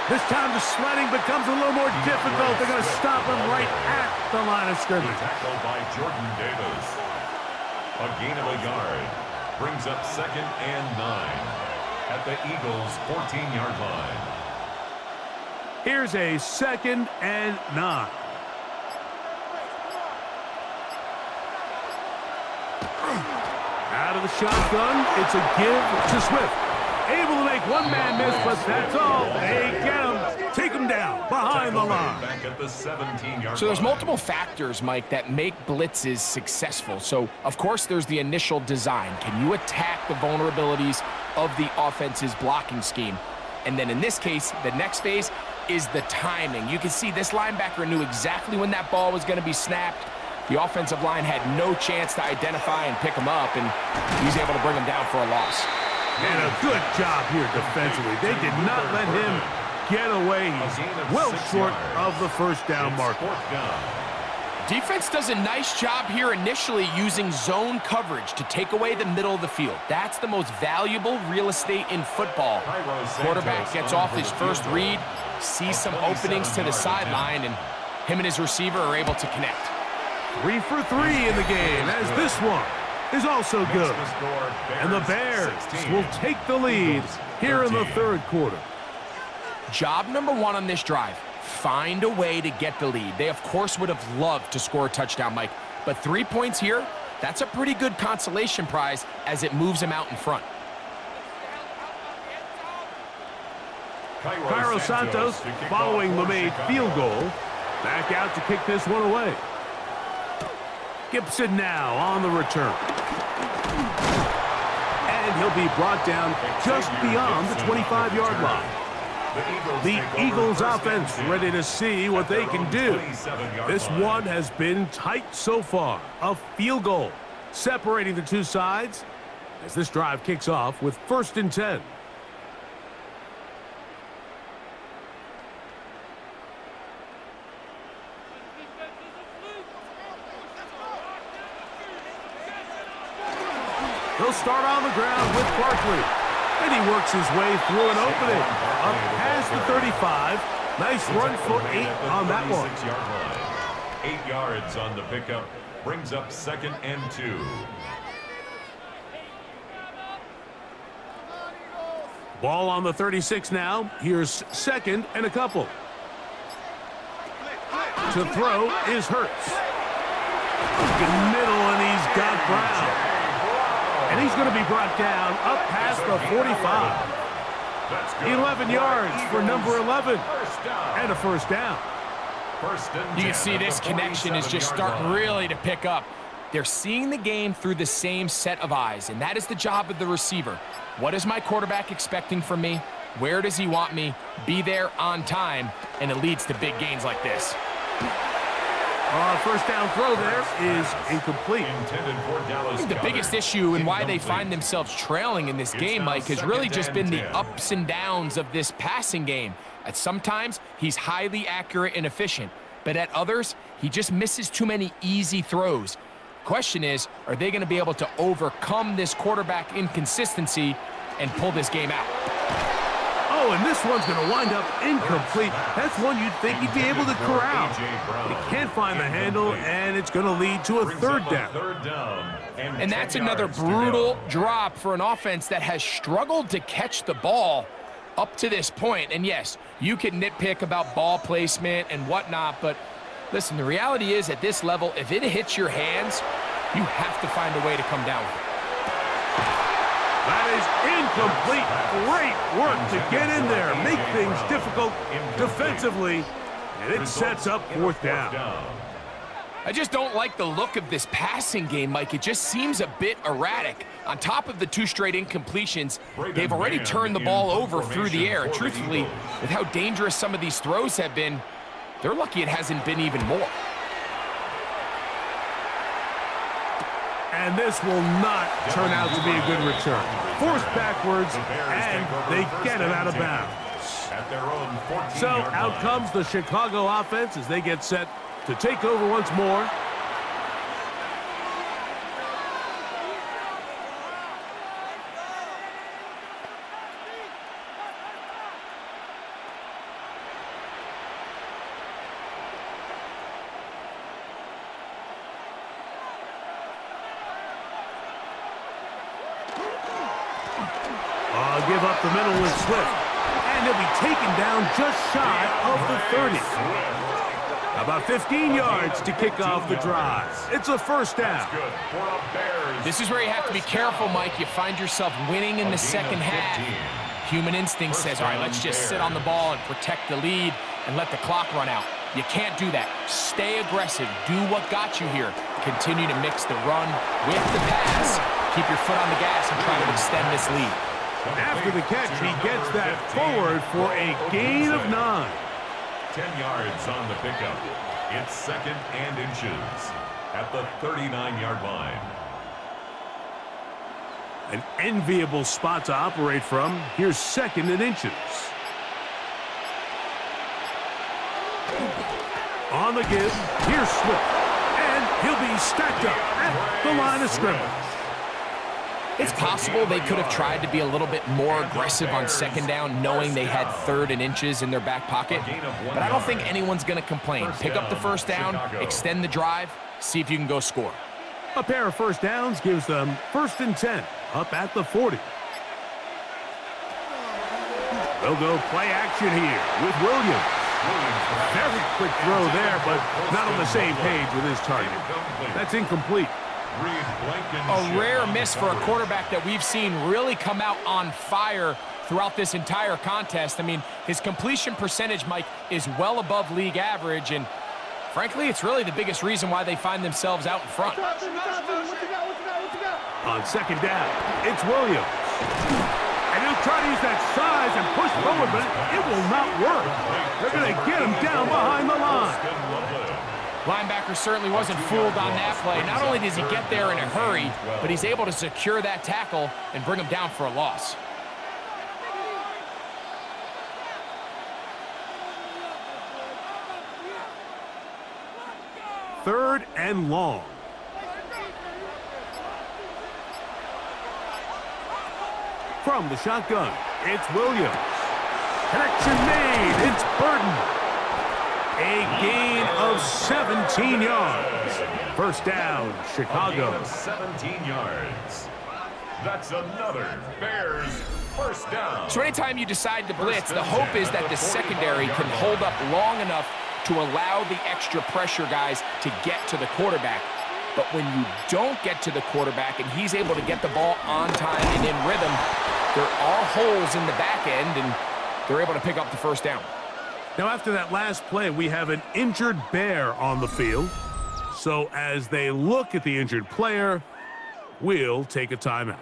This time the sledding becomes a little more difficult. They're going to stop him right at the line of scrimmage. Tackled by Jordan Davis. A gain of a yard. Brings up 2nd and 9 at the Eagles' 14-yard line. Here's a 2nd and 9. Out of the shotgun, it's a give to Swift. Able to make one man miss, but that's all. They get him. Take him down behind the line. Back at the 17-yard So there's line. multiple factors, Mike, that make blitzes successful. So, of course, there's the initial design. Can you attack the vulnerabilities of the offense's blocking scheme? And then in this case, the next phase is the timing. You can see this linebacker knew exactly when that ball was going to be snapped. The offensive line had no chance to identify and pick him up, and he's able to bring him down for a loss. And a good job here defensively. They did not let him get away. He's well short of the first down marker. Defense does a nice job here initially using zone coverage to take away the middle of the field. That's the most valuable real estate in football. Quarterback gets off his first read, sees some openings to the sideline, and him and his receiver are able to connect. 3 for 3 in the game, as this one is also good. And the Bears will take the lead here in the third quarter. Job number one on this drive, find a way to get the lead. They, of course, would have loved to score a touchdown, Mike, but 3 points here, that's a pretty good consolation prize as it moves them out in front. Cairo Santos, following the made field goal, back out to kick this one away. Gibson now on the return. And he'll be brought down just beyond the 25-yard line. The Eagles offense ready to see what they can do. This one has been tight so far. A field goal separating the two sides as this drive kicks off with 1st and 10. He'll start on the ground with Barkley. And he works his way through an opening. Up past the 35. Nice run for 8 on that one. 8 yards on the pickup. Brings up 2nd and 2. Ball on the 36 now. Here's 2nd and a couple. To throw is Hurts. In middle, and he's got Brown. And he's going to be brought down up past the 45. 11 yards for number 11. And a first down. You can see this connection is just starting really to pick up. They're seeing the game through the same set of eyes, and that is the job of the receiver. What is my quarterback expecting from me? Where does he want me? Be there on time, and it leads to big gains like this. First down throw there is incomplete. I think the biggest issue and why they find themselves trailing in this game, Mike, has really just been the ups and downs of this passing game. At sometimes, he's highly accurate and efficient, but at others, he just misses too many easy throws. Question is, are they going to be able to overcome this quarterback inconsistency and pull this game out? Oh, and this one's going to wind up incomplete. That's one you'd think he'd be able to corral. He can't find the handle, and it's going to lead to a third down. And that's another brutal drop for an offense that has struggled to catch the ball up to this point. And yes, you can nitpick about ball placement and whatnot, but listen, the reality is at this level, if it hits your hands, you have to find a way to come down with it. That is incomplete. Great work to get in there, make things difficult defensively, and it sets up 4th down. I just don't like the look of this passing game, Mike. It just seems a bit erratic. On top of the 2 straight incompletions, they've already turned the ball over through the air. And truthfully, with how dangerous some of these throws have been, they're lucky it hasn't been even more. And this will not turn out to be a good return. Forced backwards, and they get him out of bounds. So out comes the Chicago offense as they get set to take over once more. Give up the middle with Swift. And he'll be taken down just shy of the 30. About 15 yards to kick off the drive. It's a first down. This is where you have to be careful, Mike. You find yourself winning in the second half. Human instinct says, all right, let's just sit on the ball and protect the lead and let the clock run out. You can't do that. Stay aggressive. Do what got you here. Continue to mix the run with the pass. Keep your foot on the gas and try to extend this lead. After the catch, he gets that forward for a gain of 9. 10 yards on the pickup. It's 2nd and inches at the 39-yard line. An enviable spot to operate from. Here's 2nd and inches. On the give, here's Swift. And he'll be stacked up at the line of scrimmage. It's possible they could have tried to be a little bit more aggressive on second down, knowing they had 3rd and inches in their back pocket. But I don't think anyone's going to complain. Pick up the first down, extend the drive, see if you can go score. A pair of first downs gives them 1st and 10, up at the 40. They'll go play action here with Williams. Very quick throw there, but not on the same page with his target. That's incomplete. A rare miss for a quarterback that we've seen really come out on fire throughout this entire contest. I mean, his completion percentage, Mike, is well above league average, and frankly, it's really the biggest reason why they find themselves out in front. On second down, it's Williams. And he'll try to use that size and push forward, but it will not work. They're going to get him down behind the line. Linebacker certainly wasn't fooled on that play. Not only does he get there in a hurry, but he's able to secure that tackle and bring him down for a loss. Third and long. From the shotgun, it's Williams. Connection made. It's Burton. A gain of 17 yards. First down, Chicago. A gain of 17 yards. That's another Bears first down. So anytime you decide to blitz, the hope is that the secondary can hold up long enough to allow the extra pressure guys to get to the quarterback. But when you don't get to the quarterback and he's able to get the ball on time and in rhythm, there are holes in the back end, and they're able to pick up the first down. Now, after that last play, we have an injured Bear on the field. So as they look at the injured player, we'll take a timeout.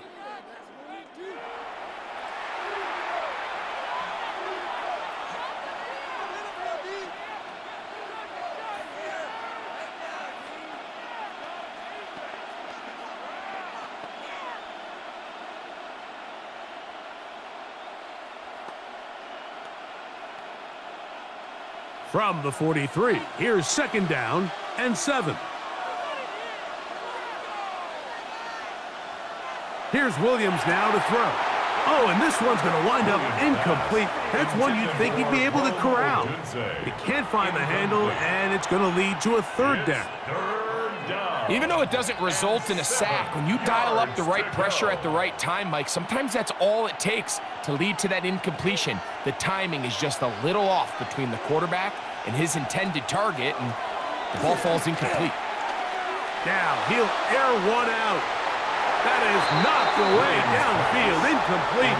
From the 43, here's second down and 7. Here's Williams now to throw. Oh, and this one's going to wind up incomplete. That's one you'd think he'd be able to corral. He can't find the handle, and it's going to lead to a third down. Even though it doesn't result in a sack, when you dial up the right pressure at the right time, Mike, sometimes that's all it takes to lead to that incompletion. The timing is just a little off between the quarterback and his intended target, and the ball falls incomplete. Now he'll air one out. That is knocked away downfield, incomplete.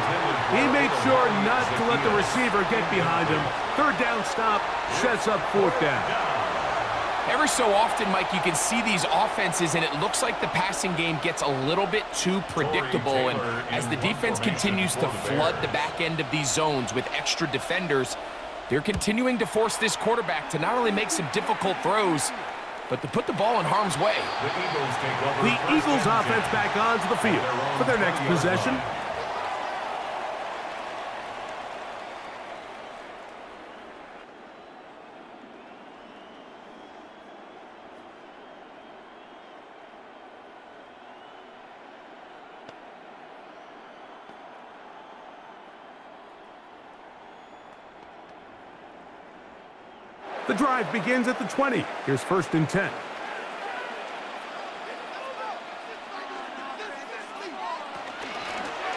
He made sure not to let the receiver get behind him. Third down stop sets up fourth down. Every so often, Mike, you can see these offenses, and it looks like the passing game gets a little bit too predictable. And as the defense continues to flood the back end of these zones with extra defenders, they're continuing to force this quarterback to not only make some difficult throws, but to put the ball in harm's way. The Eagles offense back onto the field for their next possession. The drive begins at the 20. Here's first and 10.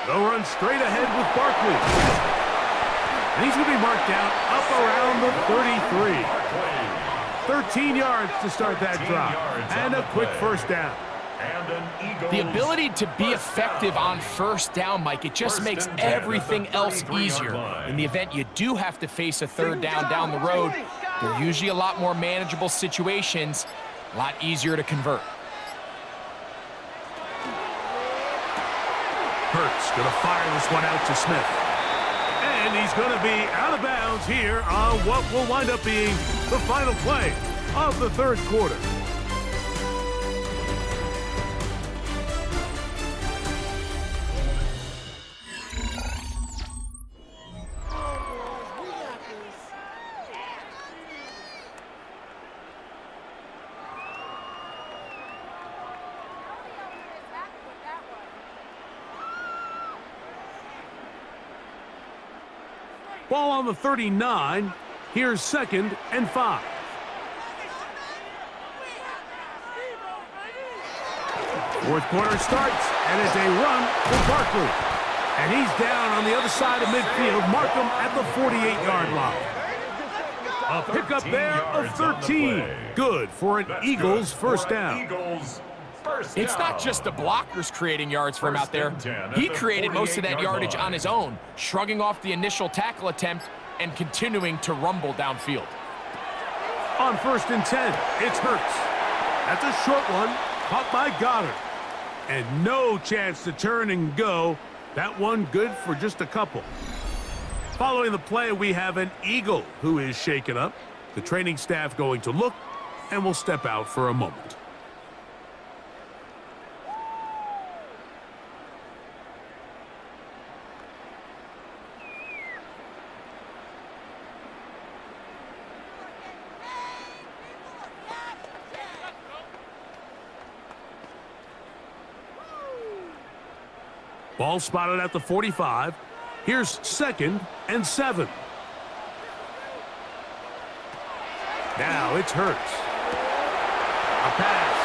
They'll run straight ahead with Barkley. And he's going to be marked down up around the 33. 13 yards to start that drive. And a quick first down. The ability to be effective on first down, Mike, it just makes everything else easier. In the event you do have to face a third down the road, they're usually a lot more manageable situations, a lot easier to convert. Hurts going to fire this one out to Smith. And he's going to be out of bounds here on what will wind up being the final play of the third quarter. Ball on the 39. Here's 2nd and 5. Fourth quarter starts, and it's a run for Barkley. And he's down on the other side of midfield. Markham at the 48-yard line. A pickup there of 13. Good for an Eagles first down. It's not just the blockers creating yards for him out there. He created most of that yardage on his own, shrugging off the initial tackle attempt and continuing to rumble downfield. On 1st and 10, it's Hurts. That's a short one, caught by Goddard. And no chance to turn and go. That one good for just a couple. Following the play, we have an Eagle who is shaken up. The training staff going to look, and will step out for a moment. Ball spotted at the 45. Here's 2nd and 7. Now it's Hurts. A pass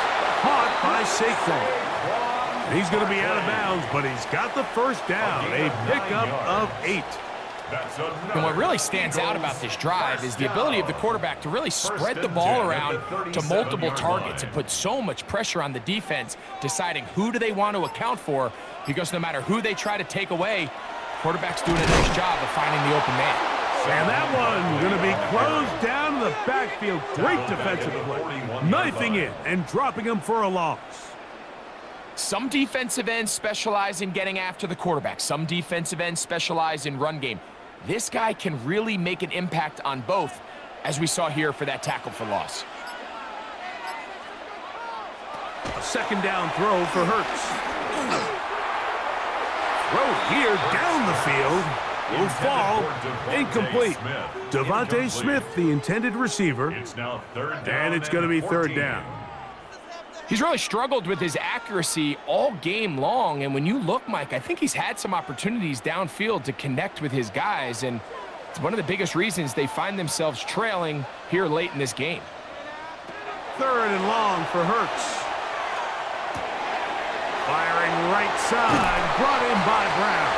caught by Saquon. He's going to be out of bounds, but he's got the first down. A pickup of 8. And what really stands out about this drive is the ability of the quarterback to really spread the ball around to multiple targets and put so much pressure on the defense, deciding who do they want to account for, because no matter who they try to take away, quarterback's doing a nice job of finding the open man. And that one going to be closed down in the backfield. Great defensive play. Knifing it and dropping him for a loss. Some defensive ends specialize in getting after the quarterback. Some defensive ends specialize in run game. This guy can really make an impact on both, as we saw here for that tackle for loss. A 2nd down throw for Hurts. Throw here down the field. Will fall. Incomplete. Devontae Smith, the intended receiver. And it's going to be 3rd down. He's really struggled with his accuracy all game long, and when you look, Mike, I think he's had some opportunities downfield to connect with his guys, and it's one of the biggest reasons they find themselves trailing here late in this game. 3rd and long for Hurts. Firing right side, brought in by Brown.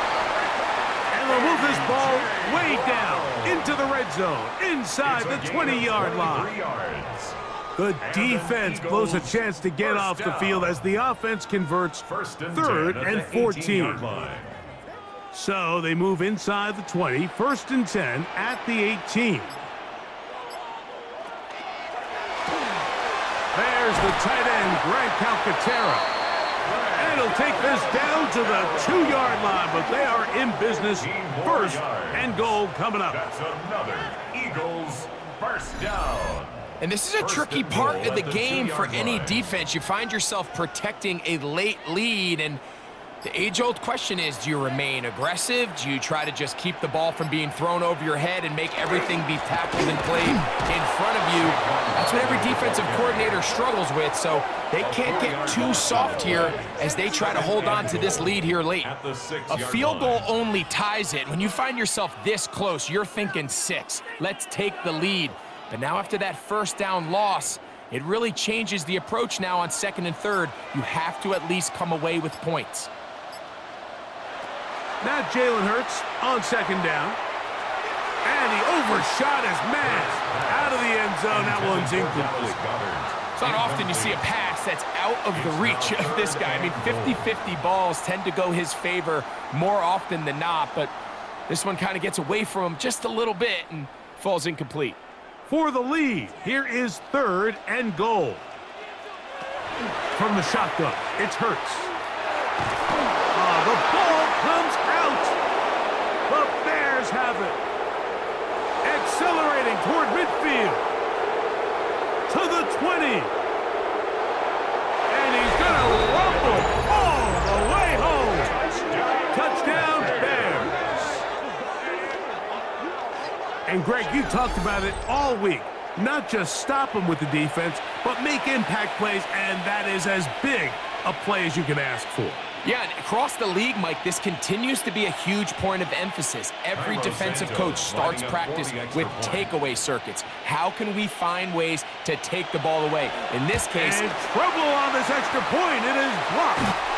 And they'll move this ball way down into the red zone, inside the 20-yard line. The defense blows a chance to get off the field as the offense converts 3rd and 14. So they move inside the 20, 1st and 10 at the 18. There's the tight end, Greg Calcaterra. And he'll take this down to the 2-yard line, but they are in business. 1st and goal coming up. That's another Eagles first down. And this is a tricky part of the game for any defense. You find yourself protecting a late lead, and the age-old question is, do you remain aggressive? Do you try to just keep the ball from being thrown over your head and make everything be tackled and played in front of you? That's what every defensive coordinator struggles with, so they can't get too soft here as they try to hold on to this lead here late. A field goal only ties it. When you find yourself this close, you're thinking 6. Let's take the lead. But now after that 1st down loss, it really changes the approach now on 2nd and 3rd. You have to at least come away with points. Now Jalen Hurts on 2nd down. And he overshot his man out of the end zone. That one's incomplete. It's not often you see a pass that's out of the reach of this guy. I mean, 50-50 balls tend to go his favor more often than not, but this one kind of gets away from him just a little bit and falls incomplete. For the lead, here is 3rd and goal. From the shotgun, it's Hurts. The ball comes out. The Bears have it. Accelerating toward midfield. To the 20. And he's going to rumble all the way home. Touchdown, Bears. And Greg, you talked about it all week. Not just stop them with the defense, but make impact plays, and that is as big a play as you can ask for. Yeah, and across the league, Mike, this continues to be a huge point of emphasis. Every defensive coach starts practice with takeaway circuits. How can we find ways to take the ball away? In this case... And trouble on this extra point. It is blocked.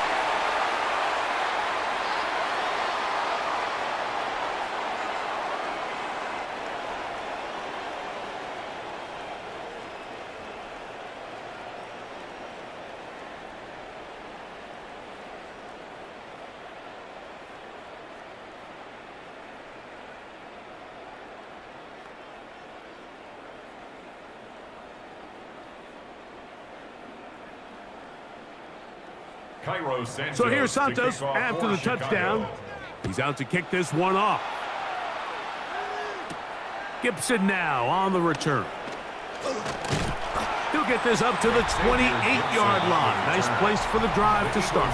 So here's Santos after the touchdown. He's out to kick this one off. Gibson now on the return. He'll get this up to the 28-yard line. Nice place for the drive to start.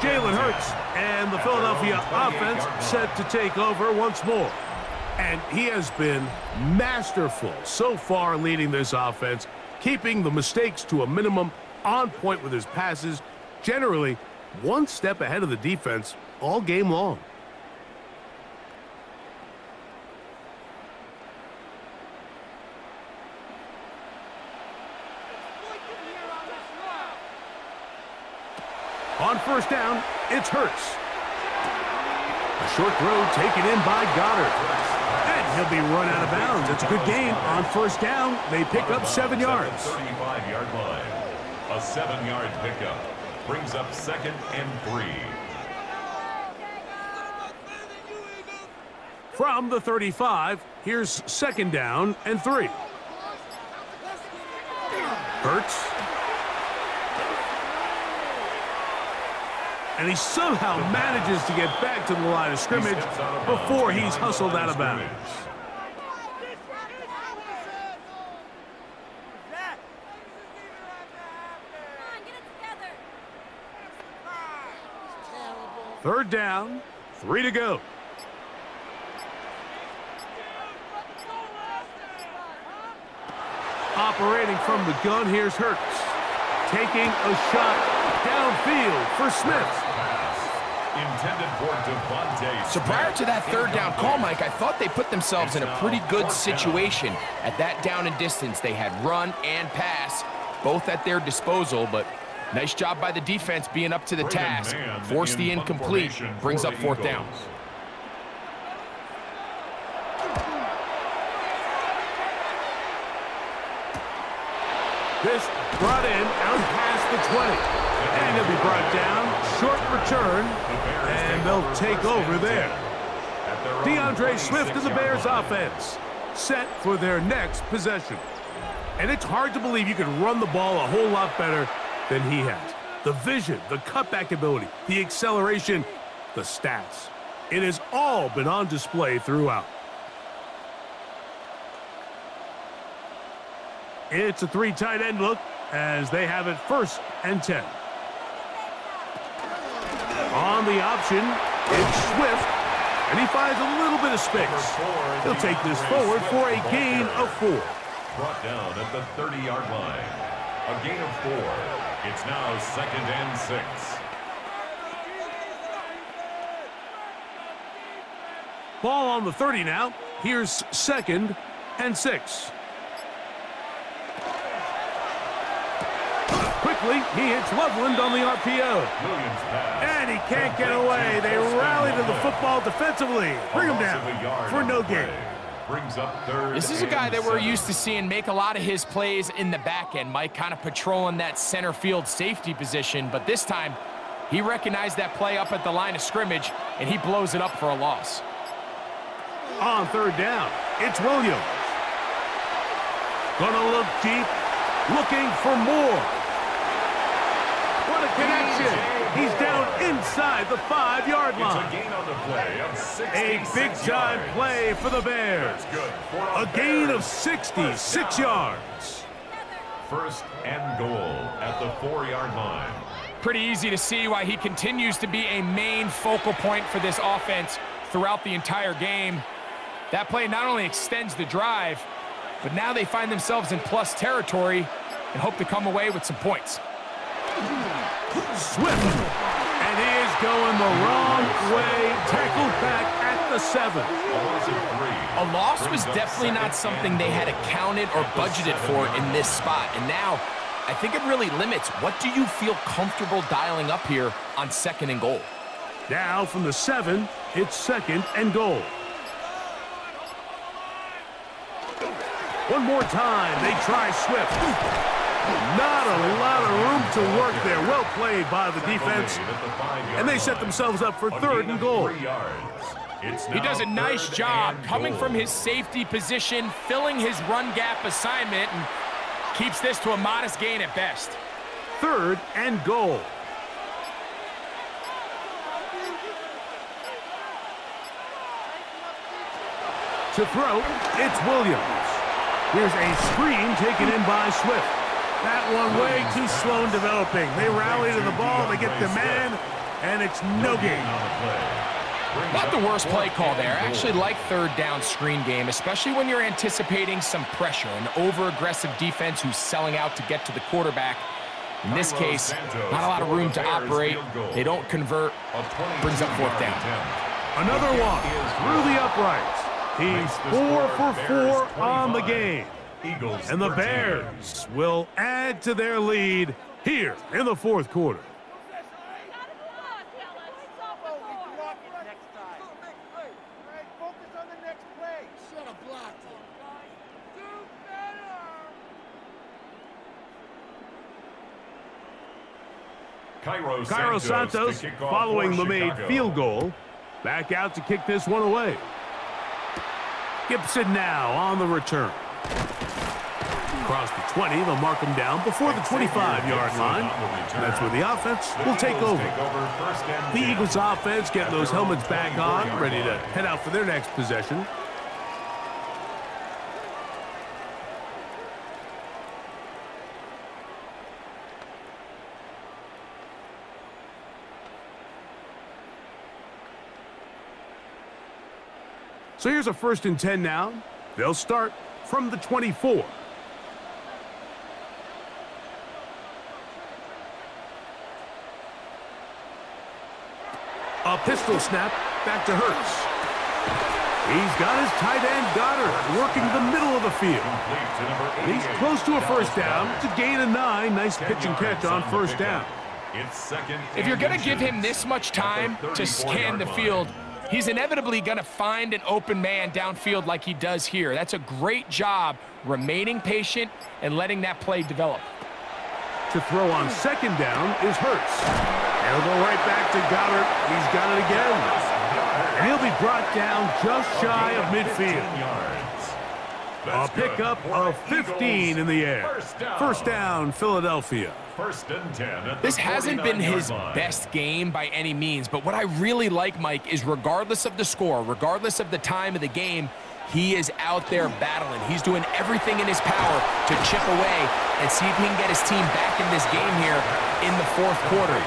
Jalen Hurts and the Philadelphia offense set to take over once more. And he has been masterful so far leading this offense, keeping the mistakes to a minimum, on point with his passes, generally one step ahead of the defense all game long. On first down, it's Hurts. A short throw taken in by Goddard. And he'll be run out of bounds. It's a good gain. On first down, they pick up 7 yards. 35-yard line. A 7-yard pickup brings up 2nd and 3. From the 35, here's 2nd down and 3. Hurts. And he somehow manages to get back to the line of scrimmage before he's hustled out of bounds. Third down, 3 to go. Operating from the gun, here's Hurts. Taking a shot downfield for Smith. Intended for Devontae. So prior to that third down call, Mike, I thought they put themselves in a pretty good situation. At that down and distance, they had run and pass, both at their disposal, but nice job by the defense being up to the task. Force the incomplete, brings up 4th down. This brought in out past the 20. And he'll be brought down. Short return. And they'll take over there. DeAndre Swift and the Bears offense set for their next possession. And it's hard to believe you can run the ball a whole lot better than he has. The vision, the cutback ability, the acceleration, the stats. It has all been on display throughout. It's a 3 tight end look as they have it 1st and 10. On the option, it's Swift, and he finds a little bit of space. He'll take this forward for a gain of 4. Brought down at the 30-yard line. A gain of 4. It's now 2nd and 6. Ball on the 30 now. Here's 2nd and 6. Quickly, he hits Loveland on the RPO. And he can't get away. They rally to the football defensively. Bring him down for no gain. This is a guy that we're used to seeing make a lot of his plays in the back end, Mike, kind of patrolling that center field safety position. But this time, he recognized that play up at the line of scrimmage, and he blows it up for a loss. On 3rd down, it's Williams. Gonna look deep, looking for more. What a connection. He's down inside the 5-yard line. It's a gain on the play of 66 A big-time play for the Bears. A gain of 66 yards. 1st and goal at the 4-yard line. Pretty easy to see why he continues to be a main focal point for this offense throughout the entire game. That play not only extends the drive, but now they find themselves in plus territory and hope to come away with some points. Swift, and he is going the wrong way. Tackled back at the 7. A loss was definitely not something they had accounted or budgeted for in this spot. And now, I think it really limits. What do you feel comfortable dialing up here on 2nd and goal? Now from the 7, it's 2nd and goal. One more time, they try Swift. Not a lot of room to work there. Well played by the defense. And they set themselves up for 3rd and goal. He does a nice job coming from his safety position, filling his run gap assignment, and keeps this to a modest gain at best. 3rd and goal. To throw, it's Williams. Here's a screen taken in by Swift. That one way too slow in developing. They rally to the ball, they get the man, and it's no gain. Not the worst play call there. I actually like 3rd down screen game, especially when you're anticipating some pressure, an over-aggressive defense who's selling out to get to the quarterback. In this case, not a lot of room to operate. They don't convert. Brings up 4th down. Another one through the uprights. He's 4 for 4 on the game. And the Bears will add to their lead here in the 4th quarter. Cairo Santos, following the made field goal, back out to kick this one away. Gibson now on the return. Across the 20, they'll mark him down before the 25-yard line. That's where the offense will take over. The Eagles offense getting those helmets back on, ready to head out for their next possession. So here's a 1st and 10 now. They'll start from the 24. A pistol snap back to Hurts. He's got his tight end Goddard working the middle of the field. He's close to a 1st down to gain a 9. Nice pitch and catch on 1st down. If you're going to give him this much time to scan the field, he's inevitably going to find an open man downfield like he does here. That's a great job remaining patient and letting that play develop. To throw on 2nd down is Hurts. And he'll go right back to Goddard. He's got it again. And he'll be brought down just shy of midfield. A pickup of 15 in the air. 1st down, Philadelphia. 1st and 10. This hasn't been his best game by any means, but what I really like, Mike, is regardless of the score, regardless of the time of the game, he is out there battling. He's doing everything in his power to chip away and see if he can get his team back in this game here in the 4th quarter.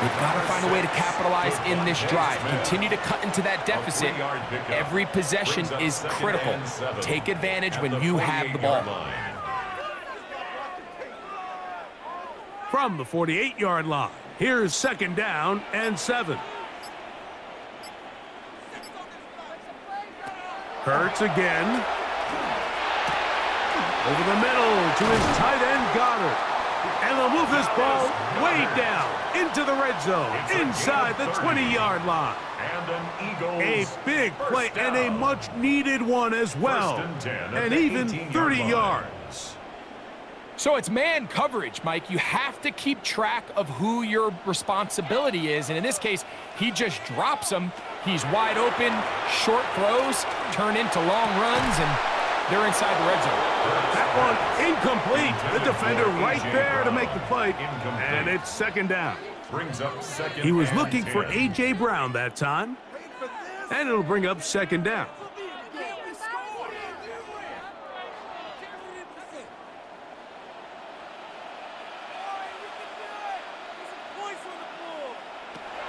They've got to find a way to capitalize in this drive. Continue to cut into that deficit. Every possession is critical. Take advantage when you have the ball. From the 48-yard line, here's 2nd down and 7. Hurts again. Over the middle to his tight end, Goddard. And they'll move this ball way down into the red zone, inside the 20-yard line. A big play and a much-needed one as well. And even 30 yards. So it's man coverage, Mike. You have to keep track of who your responsibility is. And in this case, he just drops him. He's wide open. Short throws turn into long runs, and they're inside the red zone. That one incomplete. The defender right there to make the play. And it's 2nd down. He was looking for A.J. Brown that time. And it'll bring up 2nd down.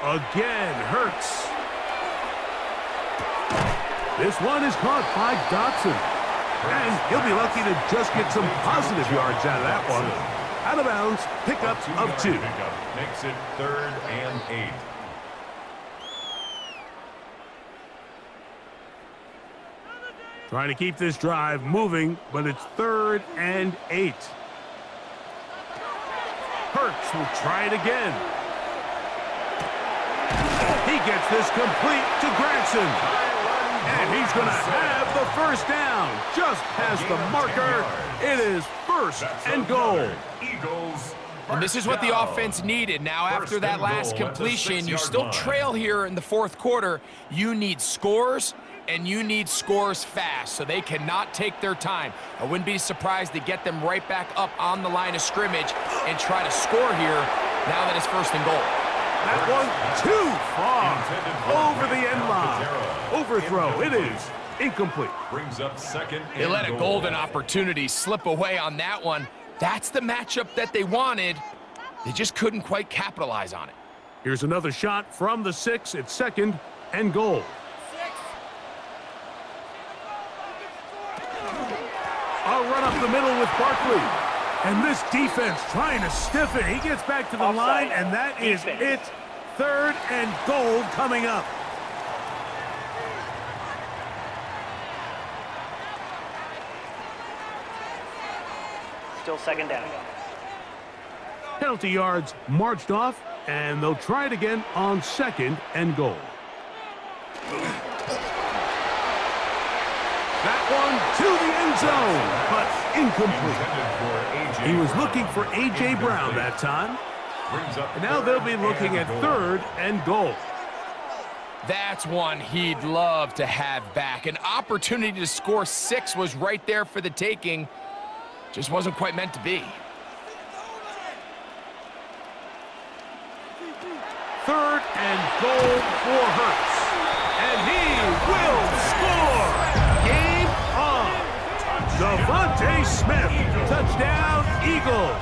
Again, Hurts. This one is caught by Dotson. And he'll be lucky to just get some positive yards out of that one. Out of bounds, pickup of 2. Makes it 3rd and 8. Trying to keep this drive moving, but it's 3rd and 8. Hurts will try it again. He gets this complete to Granson. And he's going to have the first down. Just past the marker. It is 1st and goal. Eagles. And this is what the offense needed. Now, after that last completion, you still trail here in the 4th quarter. You need scores, and you need scores fast, so they cannot take their time. I wouldn't be surprised to get them right back up on the line of scrimmage and try to score here now that it's 1st and goal. That one too far. Over the end line. Overthrow. It is incomplete. Brings up 2nd and They let a goal. golden opportunity slip away on that one. That's the matchup that they wanted. They just couldn't quite capitalize on it. Here's another shot from the 6. It's 2nd and goal. A run up the middle with Barkley. And this defense trying to stiff it. He gets back to the line, and that is it. 3rd and goal coming up. Still 2nd down. Penalty yards marched off, and they'll try it again on 2nd and goal. That one to the end zone, but incomplete. He was looking for A.J. Brown that time. And now they'll be looking at 3rd and goal. That's one he'd love to have back. An opportunity to score 6 was right there for the taking. Just wasn't quite meant to be. 3rd and goal for Hurts. And he will score. Game on. Devontae Smith. Touchdown, Eagles.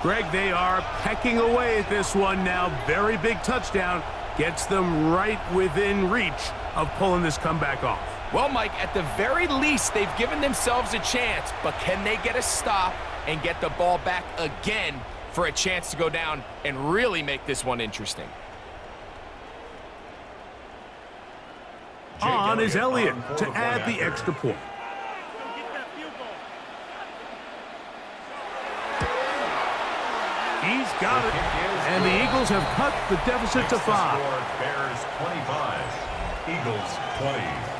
Greg, they are pecking away at this one now. Very big touchdown. Gets them right within reach of pulling this comeback off. Well, Mike, at the very least, they've given themselves a chance, but can they get a stop and get the ball back again for a chance to go down and really make this one interesting? On is Elliott to add the extra point. He's got it. And the Eagles have cut the deficit to 5. Bears 25, Eagles 20.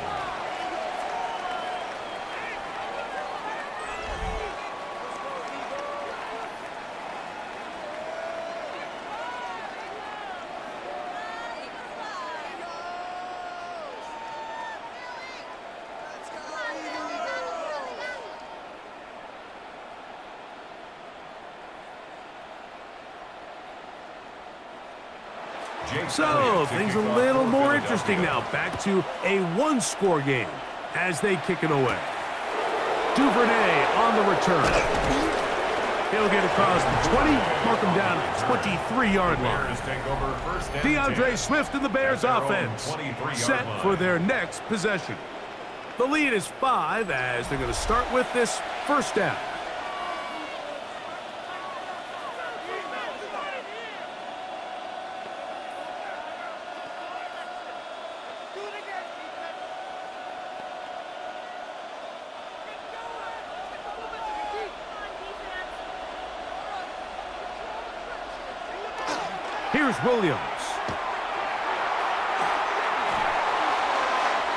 So, things a little more interesting now. Back to a one-score game as they kick it away. Duvernay on the return. He'll get across the 20, mark him down at the 23-yard line. DeAndre Swift and the Bears offense set for their next possession. The lead is 5 as they're going to start with this first down. Here's Williams.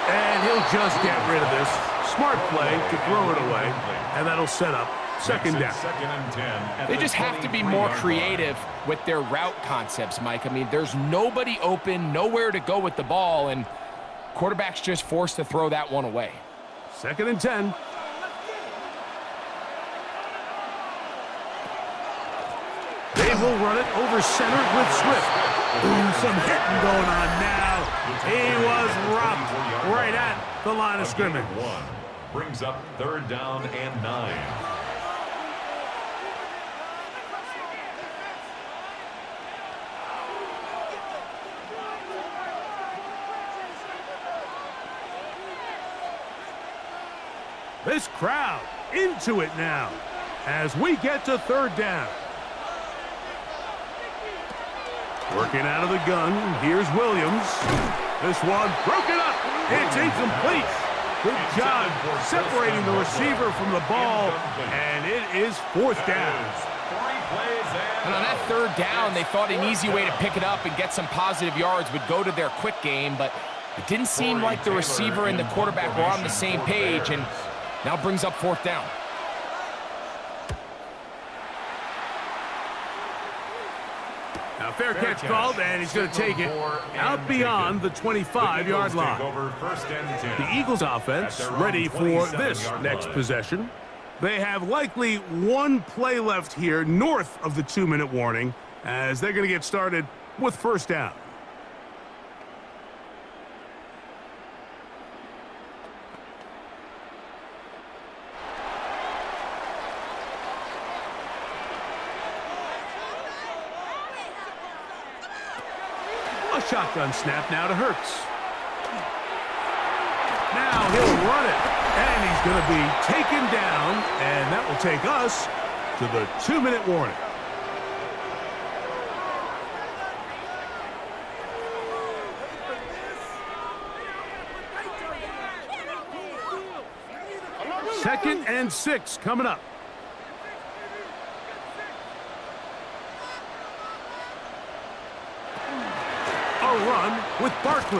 And he'll just get rid of this. Smart play to throw it away. And that'll set up second down. They just have to be more creative with their route concepts, Mike. I mean, there's nobody open, nowhere to go with the ball, and quarterback's just forced to throw that one away. 2nd and 10. They will run it over center with Swift. Ooh, some hitting going on now. He was rocked right at the line of scrimmage. Brings up 3rd down and 9. This crowd into it now as we get to 3rd down. Working out of the gun, here's Williams. This one broken up. It's incomplete. Good job separating the receiver from the ball, and it is fourth down. And on that third down, they thought an easy way to pick it up and get some positive yards would go to their quick game, but it didn't seem like the receiver and the quarterback were on the same page, and now brings up fourth down. Now fair catch called, and he's going to take it out beyond the 25-yard line. The Eagles offense ready for this next possession. They have likely one play left here north of the 2-minute warning as they're going to get started with first down. A shotgun snap now to Hurts. Now he'll run it, and he's going to be taken down, and that will take us to the 2-minute warning. Second and 6 coming up. Run with Barkley.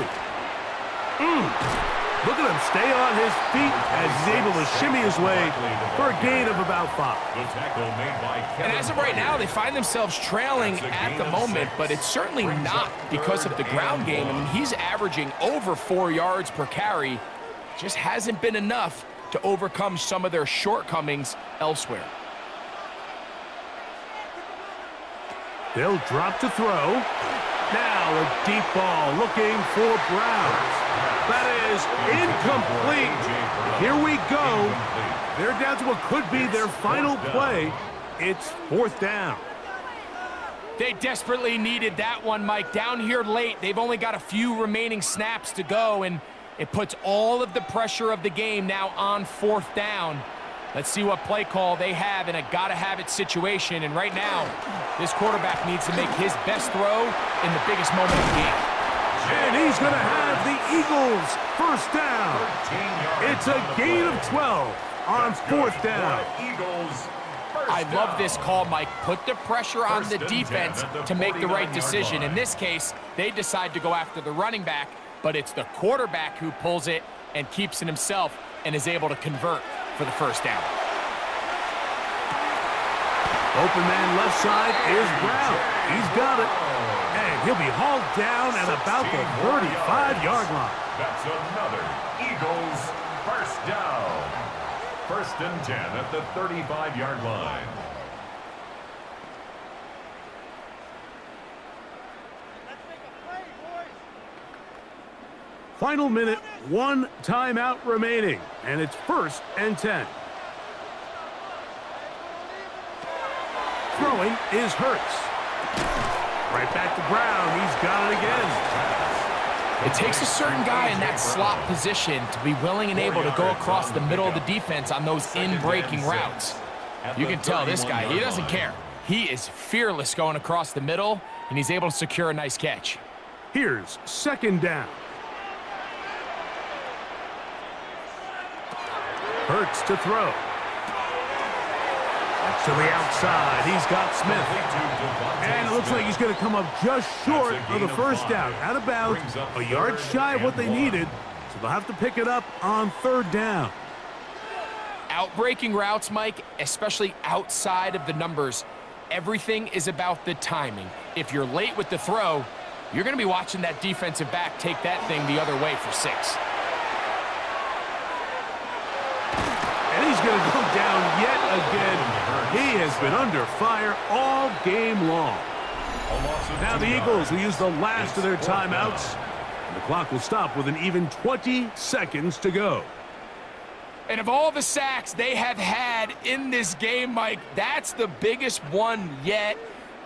Look at him stay on his feet as he's able to shimmy his way for a gain of about 5. And as of right now, they find themselves trailing at the moment, but it's certainly not because of the ground game. I mean, he's averaging over 4 yards per carry. Just hasn't been enough to overcome some of their shortcomings elsewhere. They'll drop to throw. Now a deep ball looking for Brown. That is incomplete. Here we go. They're down to what could be their final play. It's fourth down. They desperately needed that one, Mike. Down here late, they've only got a few remaining snaps to go, and it puts all of the pressure of the game now on fourth down. Let's see what play call they have in a gotta-have-it situation. And right now, this quarterback needs to make his best throw in the biggest moment of the game. And he's going to have the Eagles first down. It's a gain of 12 on fourth down. I love this call, Mike. Put the pressure on the defense to make the right decision. In this case, they decide to go after the running back, but it's the quarterback who pulls it and keeps it himself and is able to convert for the first down. Open man left side is Brown. He's got it. And he'll be hauled down at about the 35-yard line. That's another Eagles first down. First and 10 at the 35-yard line. Final minute, 1 timeout remaining, and it's first and 10. Throwing is Hurts. Right back to Brown. He's got it again. It takes a certain guy in that slot position to be willing and able to go across the middle of the defense on those in-breaking routes. You can tell this guy, he doesn't care. He is fearless going across the middle, and he's able to secure a nice catch. Here's second down. Hurts to throw. To the outside, he's got Smith. And it looks like he's going to come up just short of the first down. At about a yard shy of what they needed, so they'll have to pick it up on third down. Outbreaking routes, Mike, especially outside of the numbers, everything is about the timing. If you're late with the throw, you're going to be watching that defensive back take that thing the other way for 6. And he's going to go down yet again. He has been under fire all game long. Now the Eagles will use the last of their timeouts. And the clock will stop with an even 20 seconds to go. And of all the sacks they have had in this game, Mike, that's the biggest one yet.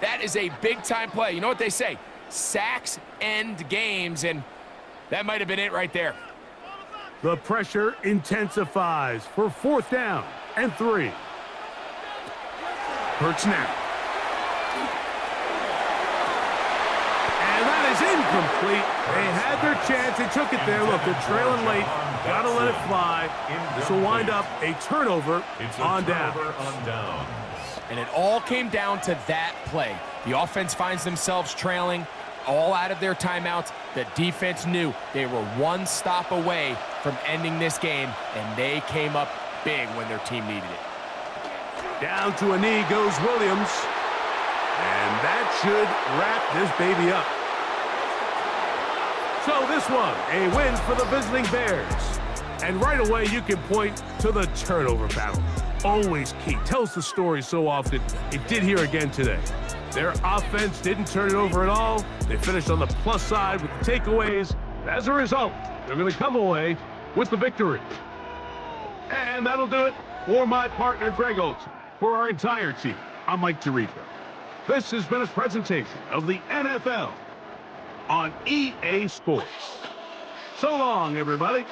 That is a big-time play. You know what they say? Sacks end games, and that might have been it right there. The pressure intensifies for fourth down and 3. Hurts now. And that is incomplete. They had their chance. They took it there. Look, they're trailing late. Got to let it fly. This will wind up a turnover on down. And it all came down to that play. The offense finds themselves trailing, all out of their timeouts. The defense knew they were one stop away from ending this game, and they came up big when their team needed it. Down to a knee goes Williams. And that should wrap this baby up. So this one, a win for the visiting Bears. And right away, you can point to the turnover battle. Always key. Tells the story so often. It did here again today. Their offense didn't turn it over at all. They finished on the plus side with the takeaways. As a result, they're going to come away with the victory. And that'll do it for my partner, Greg Olson. For our entire team, I'm Mike Tirico. This has been a presentation of the NFL on EA Sports. So long, everybody.